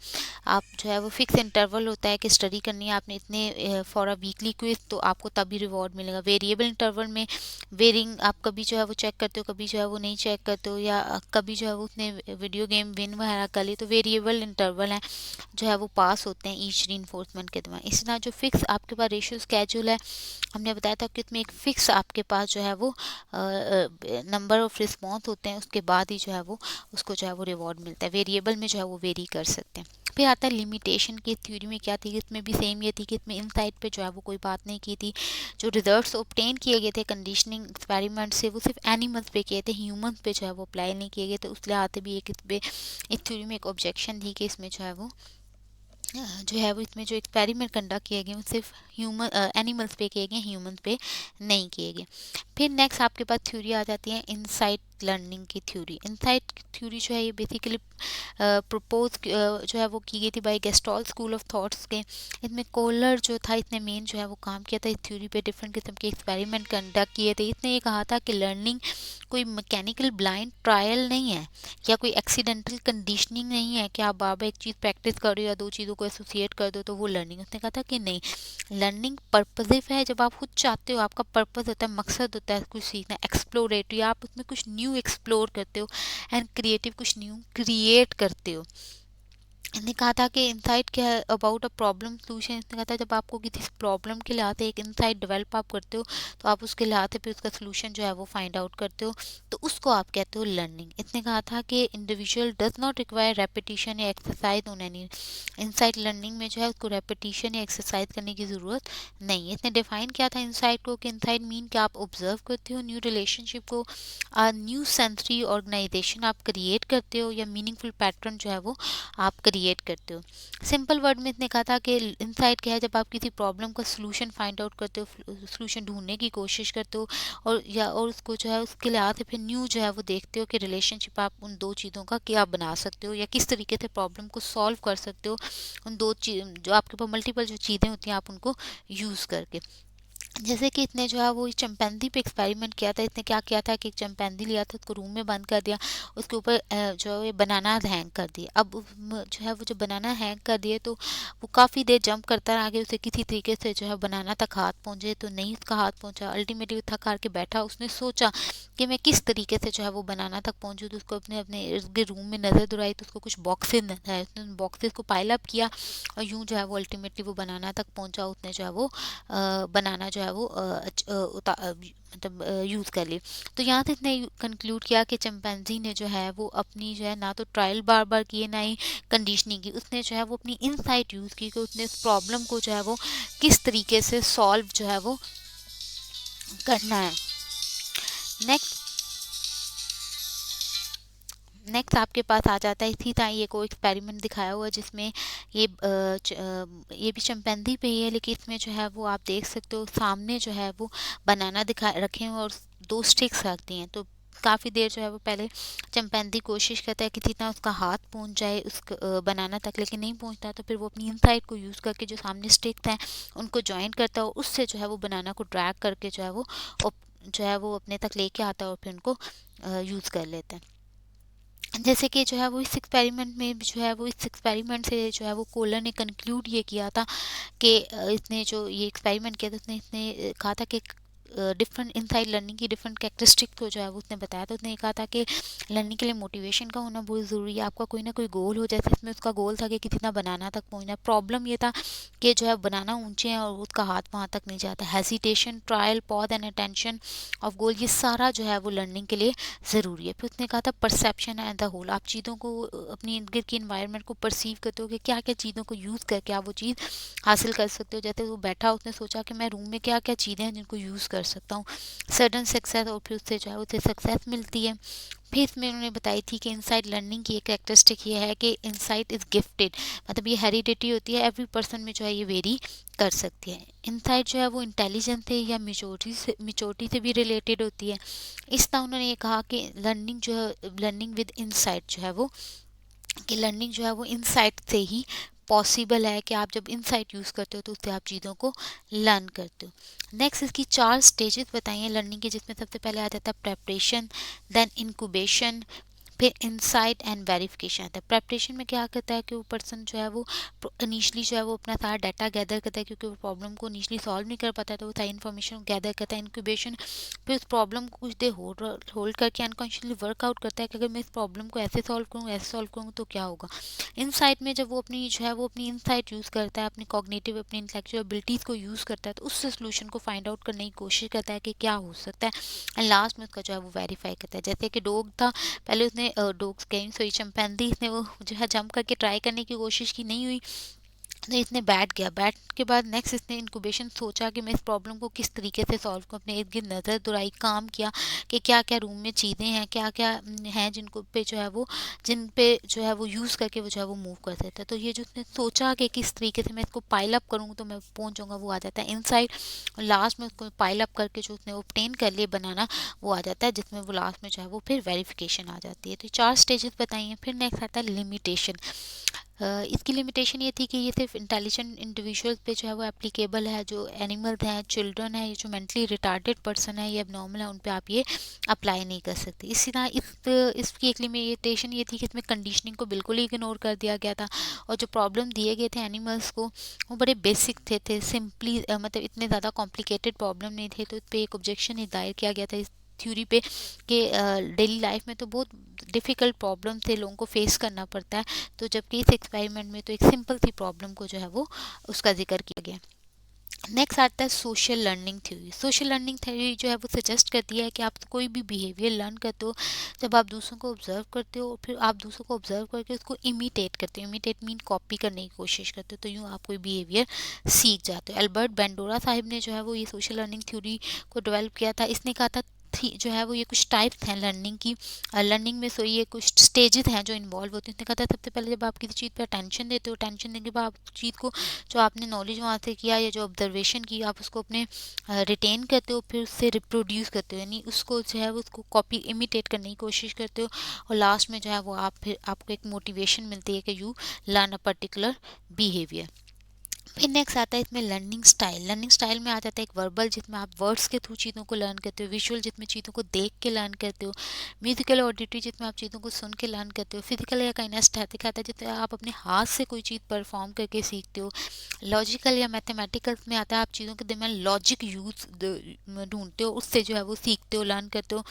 आप जो है वो फ़िक्स इंटरवल होता है कि स्टडी करनी है आपने इतने फॉर अ वीकली क्विज, तो आपको तभी रिवॉर्ड मिलेगा। वेरिएबल इंटरवल में वेरिंग आप कभी जो है वो चेक करते हो, कभी जो है वो नहीं चेक करते हो, या कभी जो है वो उसने वीडियो गेम विन वगैरह कर ली, तो वेरिएबल इंटरवल है जो है वो पास होते हैं ईच रीइंफोर्समेंट के दौरान। इस तरह जो फिक्स आपके पास रेशियो स्केड्यूल है, हमने बताया था कि उसमें एक फ़िक्स आपके पास जो है वो नंबर ऑफ रिस्पॉन्स होते हैं, उसके बाद ही जो है वो उसको जो है वो रिवॉर्ड मिलता है। वेरिएबल में जो है वो वेरी कर सकते हैं। फिर आता है लिमिटेशन की थ्योरी में क्या थी कि इसमें भी सेम ये थी कि इसमें इनसाइट पे जो है वो कोई बात नहीं की थी। जो रिजल्ट्स ऑब्टेन किए गए थे कंडीशनिंग एक्सपेरिमेंट से वो सिर्फ एनिमल्स पे किए थे, ह्यूमंस पे जो है वो अप्लाई नहीं किए गए थे। उस लिहाज से भी एक इस पे इस थ्योरी में एक ऑब्जेक्शन थी कि इसमें जो है वो जो है वो इसमें जो एक्सपेरिमेंट कंडक्ट किए गए वो सिर्फ ह्यूमन एनिमल्स पे किए गए, ह्यूमंस पे नहीं किए गए। फिर नेक्स्ट आपके पास थ्योरी आ जाती है इनसाइट लर्निंग की थ्योरी। इनसाइट थ्योरी जो है ये बेसिकली प्रपोज जो है वो की गई थी bye Gestalt school of thoughts के। इसमें कोलर जो था इसने मेन जो है वो काम किया था इस थ्योरी पे, डिफरेंट किस्म के एक्सपेरिमेंट कंडक्ट किए थे। इसने ये कहा था कि लर्निंग कोई मैकेनिकल ब्लाइंड ट्रायल नहीं है या कोई एक्सीडेंटल कंडीशनिंग नहीं है कि आप बार बार एक चीज़ प्रैक्टिस कर रहे हो या दो चीज़ों को एसोसिएट कर दो तो वो लर्निंग। उसने कहा था कि नहीं, लर्निंग पर्पजिव है, जब आप खुद चाहते हो, आपका पर्पस होता है, मकसद होता है कुछ सीखना, एक्सप्लोरेटरी, आप उसमें कुछ न्यू एक्सप्लोर करते हो, एंड क्रिएटिव कुछ न्यू क्रिएट करते हो। इसने कहा था कि इंसाइट क्या है अबाउट अ प्रॉब्लम सोल्यूशन। इसने कहा था जब आपको किसी प्रॉब्लम के लिहाज से एक इंसाइट डेवलप आप करते हो तो आप उसके लिहाज से फिर उसका सोल्यूशन जो है वो फाइंड आउट करते हो, तो उसको आप कहते हो लर्निंग। इसने कहा था कि individual does not require repetition या exercise on any. Insight learning में जो है उसको रेपिटेशन या एक्सरसाइज करने की ज़रूरत नहीं है। इसने डिफाइन किया था इंसाइट को कि इंसाइट मीन कि आप ऑब्जर्व करते हो न्यू रिलेशनशिप को, न्यू सेंसरी ऑर्गेनाइजेशन आप क्रिएट करते हो, या मीनिंगफुल पैटर्न जो है वो आप क्रिएट करते हो। सिंपल वर्ड में इसने कहा था कि इनसाइट क्या है, जब आप किसी प्रॉब्लम का सोल्यूशन फाइंड आउट करते हो, सोल्यूशन ढूंढने की कोशिश करते हो, और उसको जो है उसके लिहाज से फिर न्यू जो है वो देखते हो कि रिलेशनशिप आप उन दो चीज़ों का क्या बना सकते हो या किस तरीके से प्रॉब्लम को सॉल्व कर सकते हो उन दो चीज जो आपके पास मल्टीपल जो चीज़ें होती हैं आप उनको यूज़ करके। जैसे कि इसने जो है वो चंपैंदी पे एक्सपेरिमेंट किया था। इसने क्या किया था कि एक चंपैंदी लिया था, उसको रूम में बंद कर दिया, उसके ऊपर जो है बनाना हैंग कर दिए। अब जो है वो जो बनाना हैंग कर दिए तो वो काफ़ी देर जंप करता रहा, आगे उसे किसी तरीके से जो है बनाना तक हाथ पहुँचे, तो नहीं उसका हाथ पहुँचा। अल्टीमेटली थक हार के बैठा, उसने सोचा कि मैं किस तरीके से जो है वो बनाना तक पहुँचूँ, तो उसको अपने अपने इर्द गिर्द रूम में नज़र दौड़ाई तो उसको कुछ बॉक्सेस नजर आए। उसने बॉक्सेस को पाइल अप किया और यूँ जो है वो अल्टीमेटली वो बनाना तक पहुँचा। उसने जो है वो बनाना जो है वो मतलब यूज़ कर ली। तो यहाँ से इसने कंक्लूड किया कि चिंपैंजी ने जो है वो अपनी जो है ना तो ट्रायल बार बार किए ना ही कंडीशनिंग की, उसने जो है वो अपनी इनसाइट यूज़ की कि उसने उस प्रॉब्लम को जो है वो किस तरीके से सॉल्व जो है वो करना है। नेक्स्ट नेक्स्ट आपके पास आ जाता है इसी तरह ये कोई एक्सपेरिमेंट दिखाया हुआ है जिसमें ये भी चिंपैंजी पे ही है, लेकिन इसमें जो है वो आप देख सकते हो सामने जो है वो बनाना दिखा रखे हुए और दो स्टिक्स रखती हैं। तो काफ़ी देर जो है वो पहले चिंपैंजी कोशिश करता है कि जितना उसका हाथ पहुंच जाए उस बनाना तक, लेकिन नहीं पहुंचता। तो फिर वो अपनी इनसाइड को यूज़ करके जो सामने स्टिक्स हैं उनको जॉइन करता है और उससे जो है वो बनाना को ड्रैग करके जो है वो अपने तक लेके आता है और फिर उनको यूज़ कर लेता है। जैसे कि जो है वो इस एक्सपेरिमेंट में जो है वो इस एक्सपेरिमेंट से जो है वो कोलर ने कंक्लूड ये किया था कि इसने जो ये एक्सपेरिमेंट किया था उसने इसने कहा था कि डिफरेंट इनसाइड लर्निंग की डिफरेंट कैरेक्टरिस्टिक को जो है वो उसने बताया। तो उसने ये कहा था कि लर्निंग के लिए मोटिवेशन का होना बहुत ज़रूरी है। आपका कोई ना कोई गोल हो, जैसे इसमें उसका गोल था कि कितना बनाना तक पहुंचना। प्रॉब्लम ये था कि जो है बनाना ऊंचे हैं और उसका हाथ वहाँ तक नहीं जाता। Hesitation, trial, pause and attention of goal, ये सारा जो है वो लर्निंग के लिए ज़रूरी है। फिर उसने कहा था परसेप्शन एंड द होल, आप चीज़ों को अपनी इर्द गिर्द की इन्वायरमेंट को परसीव करते हो कि क्या क्या चीज़ों को यूज़ करके आप वो चीज़ हासिल कर सकते हो। जैसे वो बैठा उसने सोचा कि मैं रूम में क्या क्या चीज़ें हैं जिनको यूज़ कर सकता हूँ, सडन सक्सेस, और फिर उससे जो है उसे सक्सेस मिलती है। फिर इसमें उन्होंने बताई थी कि इनसाइड लर्निंग की एक कैरेक्टरिस्टिक ये है कि इनसाइट इज़ गिफ्टेड, मतलब ये हेरिडिटी होती है, एवरी पर्सन में जो है ये वेरी कर सकती है। इनसाइट जो है वो इंटेलिजेंस से या मिचोरिटी से भी रिलेटेड होती है। इस तरह उन्होंने ये कहा कि लर्निंग जो है लर्निंग विद इनसाइट जो है वो कि लर्निंग जो है वो इनसाइट से ही पॉसिबल है, कि आप जब इनसाइट यूज़ करते हो तो उससे आप चीज़ों को लर्न करते हो। नेक्स्ट इसकी 4 स्टेजेस बताइए लर्निंग के, जिसमें सबसे पहले आ जाता है प्रेपरेशन, देन इंक्यूबेशन, फिर इंसाइट एंड वेरिफिकेशन आता है। प्रेपरेशन में क्या करता है कि वो पर्सन जो है वो इनिशली जो है वो अपना सारा डाटा गैदर करता है, क्योंकि वो प्रॉब्लम को इनिशली सॉल्व नहीं कर पाता है तो वो सारी इन्फॉर्मेशन गैदर करता है। इंक्यूबेशन, फिर उस प्रॉब्लम को कुछ देर होल्ड करके अनकॉन्शियसली वर्कआउट करता है कि अगर मैं इस प्रॉब्लम को ऐसे सॉल्व करूँ तो क्या होगा। इनसाइट में जब वो अपनी जो है वो अपनी इनसाइट यूज़ करता है, अपनी कॉग्निटिव अपनी इंटेलेक्चुअल एबिलिटीज़ को यूज़ करता है, तो उससे सोल्यूशन को फाइंड आउट करने की कोशिश करता है कि क्या हो सकता है, एंड लास्ट में उसका जो है वो वेरीफाई करता है। जैसे कि डॉग था, पहले उसने डॉग्स गेम सॉरी चिंपैंजी इसने वो जो है जंप करके ट्राई करने की कोशिश की, नहीं हुई तो इसने बैठ गया। बैठ के बाद नेक्स्ट इसने इंक्यूबेशन सोचा कि मैं इस प्रॉब्लम को किस तरीके से सॉल्व करूँ, अपने इर्द गिर्द नज़र दुराई, काम किया कि क्या क्या रूम में चीज़ें हैं, क्या क्या हैं जिनको पे जो है वो जिन पे जो है वो यूज़ करके वो जो है वो मूव कर सकता है। तो ये जो उसने सोचा कि किस तरीके से मैं इसको पाइल अप करूँ तो मैं पहुँच जाऊँगा, वो आ जाता है इनसाइड। और लास्ट में उसको पाइल अप करके जो उसने ऑब्टेन कर लिए बनाना, वो आ जाता है, जिसमें वो लास्ट में जो है वो फिर वेरिफिकेशन आ जाती है। तो 4 स्टेजेस बताइए। फिर नेक्स्ट आता है लिमिटेशन। इसकी लिमिटेशन ये थी कि ये सिर्फ इंटेलिजेंट इंडिविजुअल्स पे जो है वो एप्लीकेबल है, जो एनिमल्स हैं, चिल्ड्रन है, ये जो मेंटली रिटार्डेड पर्सन है, ये एबनॉर्मल है, उन पे आप ये अप्लाई नहीं कर सकते। इसी तरह इसकी एक लिमिटेशन ये थी कि इसमें कंडीशनिंग को बिल्कुल ही इग्नोर कर दिया गया था, और जो प्रॉब्लम दिए गए थे एनिमल्स को वो बड़े बेसिक थे सिंपली, मतलब इतने ज़्यादा कॉम्प्लिकेटेड प्रॉब्लम नहीं थे। तो इस पर एक ऑब्जेक्शन ही दायर किया गया था इस थ्योरी पे कि डेली लाइफ में तो बहुत डिफ़िकल्ट प्रॉब्लम थे, लोगों को फेस करना पड़ता है, तो जबकि इस एक्सपेरिमेंट में तो एक सिंपल सी प्रॉब्लम को जो है वो उसका जिक्र किया गया। नेक्स्ट आता है social learning theory. Social learning theory जो है वो सजेस्ट करती है कि आप कोई भी बिहेवियर लर्न करते हो जब आप दूसरों को ऑब्जर्व करते हो, फिर आप दूसरों को ऑब्जर्व करके उसको इमिटेट करते हो। इमिटेट मीन कॉपी करने की कोशिश करते हो, तो यूँ आप कोई बिहेवियर सीख जाते हो। अल्बर्ट बेंडोरा साहिब ने जो है वो ये सोशल लर्निंग थ्योरी को डेवलप किया था। इसने कहा था जो है वो ये कुछ टाइप्स हैं लर्निंग की, लर्निंग में ये कुछ स्टेजेस हैं जो इन्वॉल्व होते हैं। उसने कहा था सबसे पहले जब आप किसी चीज़ पर अटेंशन देते हो, अटेंशन देने के बाद आप चीज़ को जो आपने नॉलेज वहाँ से किया या जो ऑब्जर्वेशन की आप उसको अपने रिटेन करते हो, फिर उससे रिप्रोड्यूस करते हो, यानी उसको जो है उसको कॉपी इमिटेट करने की कोशिश करते हो, और लास्ट में जो है वो आप फिर आपको एक मोटिवेशन मिलती है कि you learn a particular behaviour. फिर नेक्स्ट आता है इसमें लर्निंग स्टाइल। लर्निंग स्टाइल में आ जाता है एक वर्बल, जिसमें आप वर्ड्स के थ्रू चीज़ों को लर्न करते हो, विजुअल जिसमें चीज़ों को देख के लर्न करते हो, म्यूजिकल ऑडिटरी जिसमें आप चीज़ों को सुन के लर्न करते हो, फिजिकल या काइनेस्थेटिक आता है जिसमें आप अपने हाथ से कोई चीज़ परफॉर्म करके सीखते हो, लॉजिकल या मैथमेटिकल में आता है आप चीज़ों के दरमियान लॉजिक यूज ढूंढते हो, उससे जो है वो सीखते हो, लर्न करते हो,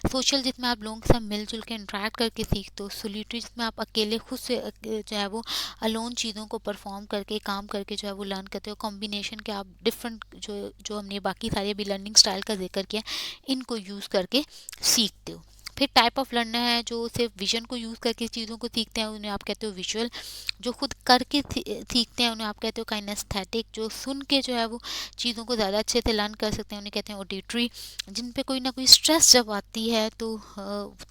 सोशल जिसमें आप लोगों के साथ मिलजुल के इंटरेक्ट करके सीखते हो, सोलिटरी जिसमें आप अकेले खुद से जो है वो अलोन चीज़ों को परफॉर्म करके काम करके जो जो है वो लर्न करते हो, कॉम्बिनेशन के आप डिफरेंट जो जो हमने बाकी सारे भी लर्निंग स्टाइल का जिक्र किया, इनको यूज़ करके सीखते हो। फिर टाइप ऑफ लर्नर है जो सिर्फ विजन को यूज़ करके चीज़ों को सीखते हैं, उन्हें आप कहते हो विजुअल। जो खुद करके सीखते हैं उन्हें आप कहते हो काइनेस्थेटिक। जो सुन के जो है वो चीज़ों को ज़्यादा अच्छे से लर्न कर सकते हैं उन्हें कहते हैं ऑडिटरी। जिन पे कोई ना कोई स्ट्रेस जब आती है तो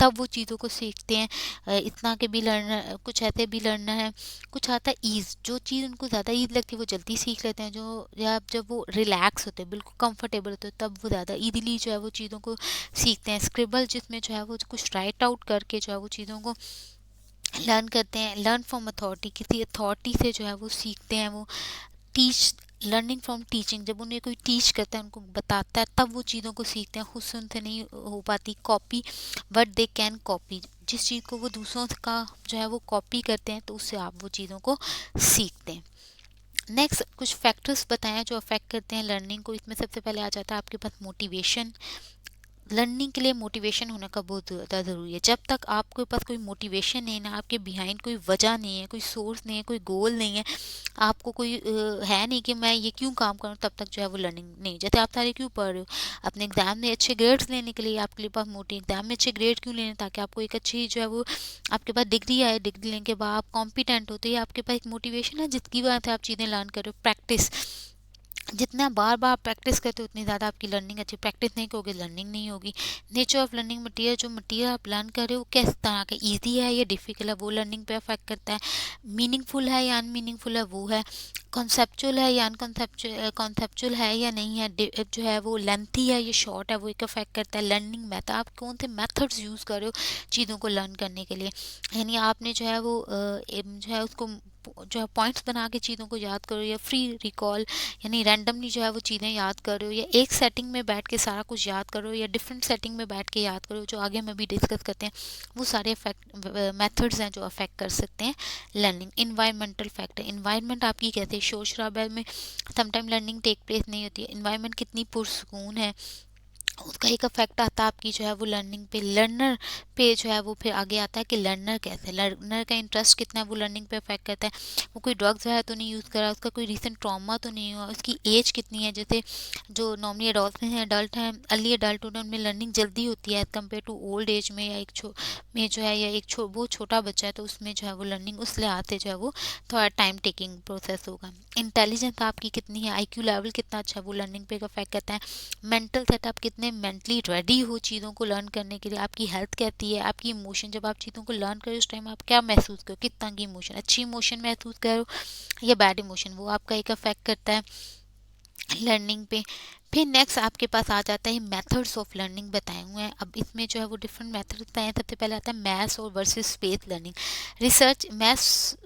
तब वो चीज़ों को सीखते हैं। इतना के भी लर्नर, कुछ ऐसे भी लर्नर हैं। कुछ आता है ईज़, जो चीज़ उनको ज़्यादा ईज़ लगती है वो जल्दी सीख लेते हैं। जो या जब वो रिलैक्स होते हैं, बिल्कुल कंफर्टेबल होते हैं, तब वो ज़्यादा ईज़िली जो है वो चीज़ों को सीखते हैं। स्क्रिबल, जिसमें जो है वो कुछ राइट आउट करके जो है वो चीज़ों को लर्न करते हैं। लर्न फ्रॉम अथॉरिटी, किसी अथॉरिटी से जो है वो सीखते हैं। वो टीच, लर्निंग फ्रॉम टीचिंग, जब उन्हें कोई टीच करता है, उनको बताता है, तब वो चीज़ों को सीखते हैं। खुद से उनसे नहीं हो पाती। Copy, but they can copy, जिस चीज़ को वो दूसरों का जो है वो कॉपी करते हैं तो उससे आप वो चीज़ों को सीखते हैं। नेक्स्ट कुछ फैक्टर्स बताएं जो अफेक्ट करते हैं लर्निंग को। इसमें सबसे पहले आ जाता है आपके पास मोटिवेशन। लर्निंग के लिए मोटिवेशन होने का बहुत ज़्यादा ज़रूरी है। जब तक आपके पास कोई मोटिवेशन नहीं है ना, आपके बिहाइंड कोई वजह नहीं है, कोई सोर्स नहीं है, कोई गोल नहीं है, आपको कोई है नहीं कि मैं ये क्यों काम करूँ, तब तक जो है वो लर्निंग नहीं। जैसे आप सारे क्यों पढ़ रहे हो, अपने एग्जाम में अच्छे ग्रेड्स लेने के लिए। आपके लिए पास मोटी एग्जाम में अच्छे ग्रेड क्यों लेने, ताकि आपको एक अच्छी जो है वो आपके पास डिग्री आए। डिग्री लेने के बाद आप कॉम्पिटेंट होते हैं, आपके पास एक मोटिवेशन है जिसकी वजह से आप चीज़ें लर्न कर रहे हो। प्रैक्टिस, जितना बार बार प्रैक्टिस करते हो उतनी ज़्यादा आपकी लर्निंग अच्छी। प्रैक्टिस नहीं करोगे लर्निंग नहीं होगी। नेचर ऑफ लर्निंग मटेरियल, जो मटेरियल आप लर्न कर रहे हो किस तरह का, ईजी है या डिफ़िकल्ट है, वो लर्निंग पे अफेक्ट करता है। मीनिंगफुल है या अनमीनिंगफुल है वो है। कॉन्सेप्चुअल है या कॉन्सेप्चुअल है या नहीं है, जो है वो लेंथी है या शॉर्ट है, वो एक अफेक्ट करता है। लर्निंग मेथड, आप कौन से मेथड्स यूज़ कर रहे हो चीज़ों को लर्न करने के लिए। यानी आपने जो है वो जो है उसको जो है पॉइंट्स बना के चीज़ों को याद करो, या फ्री रिकॉल यानी रैंडमली जो है वो चीज़ें याद कर रहे हो, या एक सेटिंग में बैठ के सारा कुछ याद करो, या डिफरेंट सेटिंग में बैठ के याद करो, जो आगे में भी डिस्कस करते हैं। वो सारे अफेक्ट मेथड्स हैं जो अफेक्ट कर सकते हैं लर्निंग। इन्वायरमेंटल फैक्टर, इन्वायरमेंट आपकी कैसे, शोर शराबे में समटाइम लर्निंग टेक प्लेस नहीं होती है। इन्वायरमेंट कितनी पुरसकून है, उसका एक इफेक्ट आता है आपकी जो है वो लर्निंग पे। लर्नर पे जो है वो फिर आगे आता है कि लर्नर कैसे, लर्नर का इंटरेस्ट कितना है वो लर्निंग पे अफेक्ट करता है। वो कोई ड्रग्स वगैरह तो नहीं यूज़ कर रहा, उसका कोई रिसेंट ट्रॉमा तो नहीं हुआ, उसकी एज कितनी है। जैसे जो नॉर्मली एडल्ट हैं, अडल्ट हैं, अर्ली अडल्टहुड, उनमें लर्निंग जल्दी होती है as compare to old age में, या में जो है, या वो छोटा बच्चा है तो उसमें जो है वो लर्निंग उस लिहाज से जो है वो थोड़ा टाइम टेकिंग प्रोसेस होगा। इंटेलिजेंस आपकी कितनी है, आईक्यू लेवल कितना अच्छा है, वो लर्निंग पे अफेक्ट करता है। मेंटल सेटअप, कितने मेंटली रेडी हो चीज़ों को लर्न करने के लिए। आपकी हेल्थ कहती है, आपकी इमोशन, जब आप चीज़ों को लर्न करो उस टाइम आप क्या महसूस करो, कितना की इमोशन, अच्छी इमोशन महसूस करो या बैड इमोशन, वो आपका एक अफेक्ट करता है लर्निंग पे। फिर नेक्स्ट आपके पास आ जाता है मेथड्स ऑफ लर्निंग बताए हुए हैं। अब इसमें जो है वो डिफरेंट मेथड बताए हैं। सबसे पहले आता है मैथ्स और versus space learning. Research maths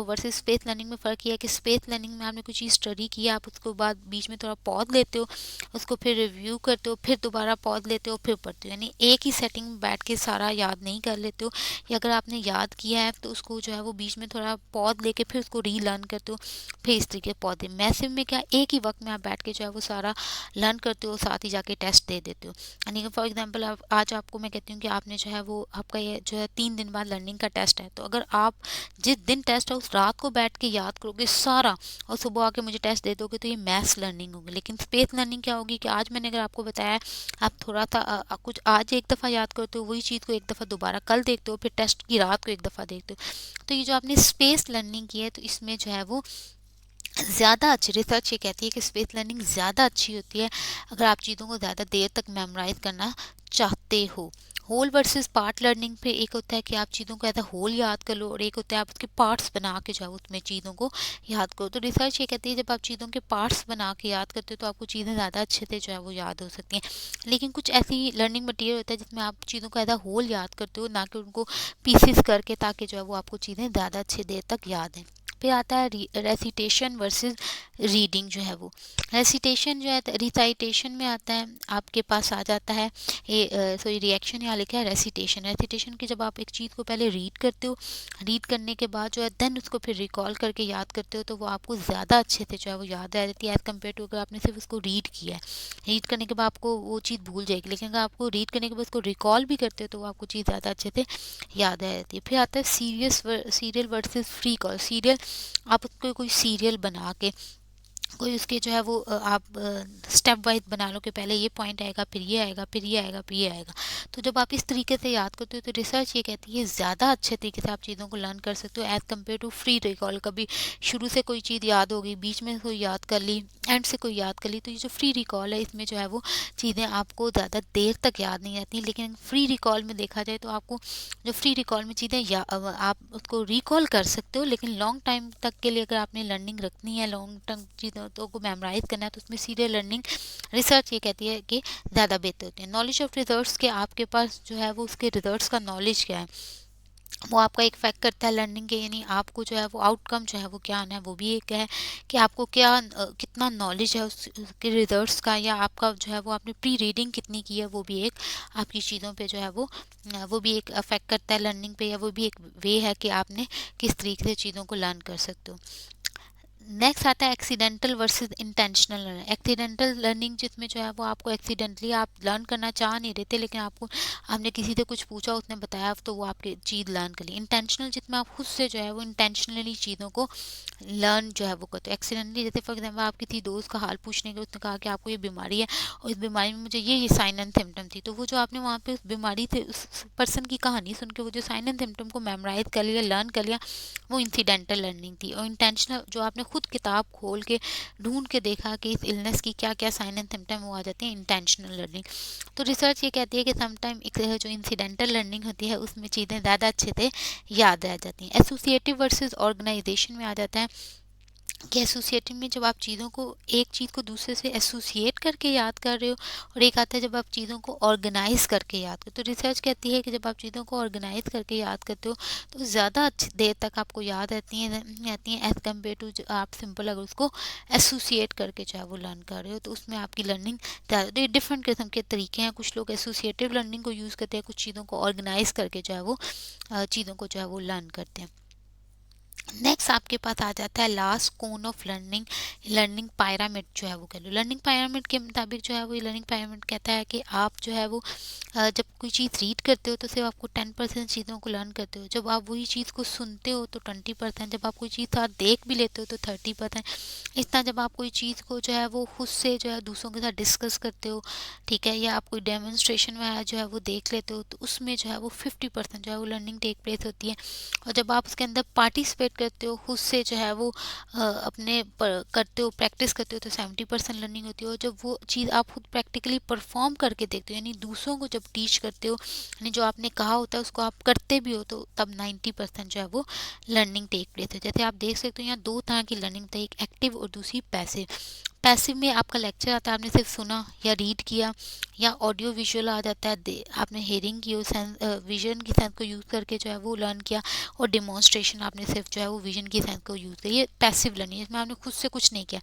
versus space learning में फ़र्क ये है कि स्पेस लर्निंग में आपने कोई चीज़ स्टडी किया, आप उसको बाद बीच में थोड़ा पॉज लेते हो, उसको फिर रिव्यू करते हो, फिर दोबारा पॉज लेते हो, फिर पढ़ते हो। यानी एक ही सेटिंग में बैठ के सारा याद नहीं कर लेते हो, या अगर आपने याद किया है तो उसको जो है वो बीच में थोड़ा पॉज लेके फिर उसको री लर्न करते हो, फिर इस तरीके पौधे। मैसिव में क्या, एक ही वक्त में आप बैठ के जो है वो सारा लर्न करते हो, साथ ही जाके टेस्ट दे देते हो। यानी कि फॉर एग्जांपल आज आपको मैं कहती हूँ कि आपने जो है वो आपका ये जो है 3 दिन बाद लर्निंग का टेस्ट है, तो अगर आप जिस दिन टेस्ट है उस रात को बैठ के याद करोगे सारा और सुबह आके मुझे टेस्ट दे दोगे तो ये मैथ्स लर्निंग होगी। लेकिन स्पेस लर्निंग क्या होगी कि आज मैंने अगर आपको बताया, आप थोड़ा सा कुछ आज एक दफ़ा याद करते हो, वही चीज़ को एक दफ़ा दोबारा कल देखते हो, फिर टेस्ट की रात को एक दफ़ा देखते हो। तो ये जो आपने स्पेस लर्निंग की है तो इसमें जो है वो ज़्यादा अच्छी, रिसर्च ये कहती है कि स्पेस लर्निंग ज़्यादा अच्छी होती है अगर आप चीज़ों को ज़्यादा देर तक मेमोराइज करना चाहते हो। होल वर्सेस पार्ट लर्निंग पे एक होता है कि आप चीज़ों को एज अ होल याद कर लो, और एक होता है आप उसके पार्ट्स बना के जाओ उसमें चीज़ों को याद करो। तो रिसर्च ये कहती है जब आप चीज़ों के पार्ट्स बना के याद करते हो तो आपको चीज़ें ज़्यादा अच्छे से जो है वो याद हो सकती हैं। लेकिन कुछ ऐसी लर्निंग मटेरियल होता है जिसमें आप चीज़ों को एज अ होल याद करते हो, ना कि उनको पीसेस करके, ताकि जो है वो आपको चीज़ें ज़्यादा अच्छे देर तक याद हैं। फिर आता है रेसिटेशन वर्सेस रीडिंग। जो है वो रेसिटेशन जो है, रिसाइटेशन में आता है आपके पास आ जाता है ये सॉरी रिएक्शन यहाँ लिखा है रेसिटेशन। रेसिटेशन की जब आप एक चीज़ को पहले रीड करते हो, रीड करने के बाद जो है देन उसको फिर रिकॉल करके याद करते हो, तो वो आपको ज़्यादा अच्छे से जो है वो याद आ जाती है एज़ कम्पेयर टू अगर आपने सिर्फ उसको रीड किया है। रीड करने के बाद आपको वो चीज़ भूल जाएगी, लेकिन अगर आपको रीड करने के बाद उसको रिकॉल भी करते हो तो वो आपको चीज़ ज़्यादा अच्छे से याद आ जाती है। फिर आता है serial versus free call. Serial आप उसको कोई सीरियल बना के, कोई उसके जो है वो आप स्टेप वाइज बना लो कि पहले ये पॉइंट आएगा, फिर ये आएगा, फिर ये आएगा, फिर ये आएगा। तो जब आप इस तरीके से याद करते हो तो रिसर्च ये कहती है ज़्यादा अच्छे तरीके से आप चीज़ों को लर्न कर सकते हो as compare to free recall. कभी शुरू से कोई चीज़ याद हो गई, बीच में कोई याद कर ली, एंड से कोई याद कर ली, तो ये जो फ्री रिकॉल है इसमें जो है वो चीज़ें आपको ज़्यादा देर तक याद नहीं रहती। लेकिन फ्री रिकॉल में देखा जाए तो आपको जो फ्री रिकॉल में चीज़ें आप उसको रिकॉल कर सकते हो, लेकिन लॉन्ग टाइम तक के लिए अगर आपने लर्निंग रखनी है, लॉन्ग टर्म चीज़ों तो को मेमोराइज करना है, तो उसमें सीरियल लर्निंग रिसर्च ये कहती है कि ज़्यादा बेहतर होती है। नॉलेज ऑफ रिजल्ट्स के आपके पास जो है वो उसके रिजल्ट्स का नॉलेज क्या है, वो आपका एक फैक्ट करता है लर्निंग के, यानी आपको जो है वो आउटकम जो है वो क्या आना है, वो भी एक है कि आपको क्या कितना नॉलेज है उसके रिजल्ट्स का, या आपका जो है वो आपने प्री रीडिंग कितनी की है, वो भी एक आपकी चीज़ों पे जो है वो भी एक अफेक्ट करता है लर्निंग पे, या वो भी एक वे है कि आपने किस तरीके से चीज़ों को लर्न कर सकते हो। नेक्स्ट आता है accidental versus intentional learning. Accidental learning जिसमें जो है वो आपको एक्सीडेंटली आप लर्न करना चाह नहीं रहे थे, लेकिन आपने किसी से कुछ पूछा, उसने बताया, तो वो आपकी चीज़ लर्न कर ली। इंटेंशनल जिसमें आप खुद से जो है वो इंटेंशनली चीज़ों को लर्न जो है वो करते हो। एक्सीडेंटली जैसे फॉर एग्जाम्पल आप किसी दोस्त का हाल पूछने गए, उसने कहा कि आपको ये बीमारी है और इस बीमारी में मुझे ये साइन एंड सिम्टम थी, तो वो जो आपने वहाँ पे उस बीमारी से उस पर्सन की कहानी सुन के वो जो साइन एंड सिम्टम को मेमोराइज कर लिया, लर्न कर लिया, वो इंसिडेंटल लर्निंग थी। और इंटेंशनल जो आपने खुद किताब खोल के ढूंढ के देखा कि इस इलनेस की क्या क्या साइन एंड सिम्टम, वो आ जाते हैं इंटेंशनल लर्निंग। तो रिसर्च ये कहती है कि समटाइम एक जो इंसिडेंटल लर्निंग होती है उसमें चीज़ें ज़्यादा अच्छे से याद रह जाती हैं। एसोसिएटिव वर्सेस ऑर्गेनाइजेशन में आ जाता है कि एसोसिएटिव में जब आप चीज़ों को, एक चीज़ को दूसरे से एसोसिएट करके याद कर रहे हो, और एक आता है जब आप चीज़ों को ऑर्गेनाइज करके याद करते हो। तो रिसर्च कहती है कि जब आप चीज़ों को ऑर्गेनाइज करके याद करते हो तो ज़्यादा अच्छी देर तक आपको याद रहती हैं एज़ कम्पेयर टू जो आप सिंपल अगर उसको एसोसिएट करके चाहे वो लर्न कर रहे हो, तो उसमें आपकी लर्निंग ज़्यादा डिफरेंट किस्म के तरीके हैं। कुछ लोग एसोसिएटिव लर्निंग को यूज़ करते हैं, कुछ चीज़ों को ऑर्गेनाइज करके जो है वो चीज़ों को जो है वो लर्न करते हैं। नेक्स्ट आपके पास आ जाता है last cone of learning, learning pyramid जो है वो कह लो। लर्निंग पायरामिड के मुताबिक जो है वो लर्निंग पायरामिड कहता है कि आप जो है वो जब कोई चीज़ रीड करते हो तो सिर्फ आपको 10% चीज़ों को लर्न करते हो, जब आप वही चीज़ को सुनते हो तो 20%, जब आप कोई चीज़ साथ देख भी लेते हो तो 30%, इस तरह जब आप कोई चीज़ को जो है वो खुद से जो है दूसरों के साथ डिस्कस करते हो, ठीक है, या आप कोई डेमोन्स्ट्रेशन में जो है वो देख लेते हो, तो उसमें जो है वो 50% जो है वो लर्निंग टेक प्लेस होती है। और जब आप उसके अंदर पार्टिसिपेट करते हो, खुद से जो है वो अपने करते हो, प्रैक्टिस करते हो, तो 70% लर्निंग होती है। और जब वो चीज़ आप खुद प्रैक्टिकली परफॉर्म करके देखते हो, यानी दूसरों को जब टीच करते हो, यानी जो आपने कहा होता है उसको आप करते भी हो, तो तब 90% जो है वो लर्निंग टेक प्लेस है। जैसे आप देख सकते हो यहाँ दो तरह की लर्निंग होती है, एक एक्टिव और दूसरी पैसिव। पैसिव में आपका लेक्चर आता है, आपने सिर्फ सुना या रीड किया, या ऑडियो विजुअल आ जाता है, आपने हेयरिंग की, विजन की सेंस को यूज़ करके जो है वो लर्न किया, और डिमॉन्स्ट्रेशन आपने सिर्फ जो है वो विजन की सेंस को यूज़ किया। ये पैसिव लर्निंग, इसमें आपने खुद से कुछ नहीं किया।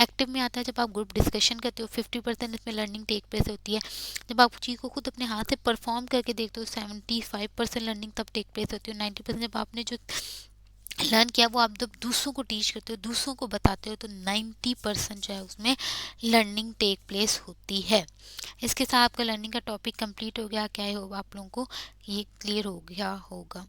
एक्टिव में आता है जब आप ग्रुप डिस्कशन करते हो, 50% इसमें लर्निंग टेक प्लेस होती है। जब आप चीज़ को खुद अपने हाथ से परफॉर्म करके देखते हो, 75% लर्निंग तब टेक प्लेस होती है। 90% जब आपने जो लर्न किया वो आप जब दूसरों को टीच करते हो, दूसरों को बताते हो, तो 90% जो है उसमें लर्निंग टेक प्लेस होती है। इसके साथ आपका लर्निंग का टॉपिक कंप्लीट हो गया। क्या है, हो आप लोगों को ये क्लियर हो गया होगा।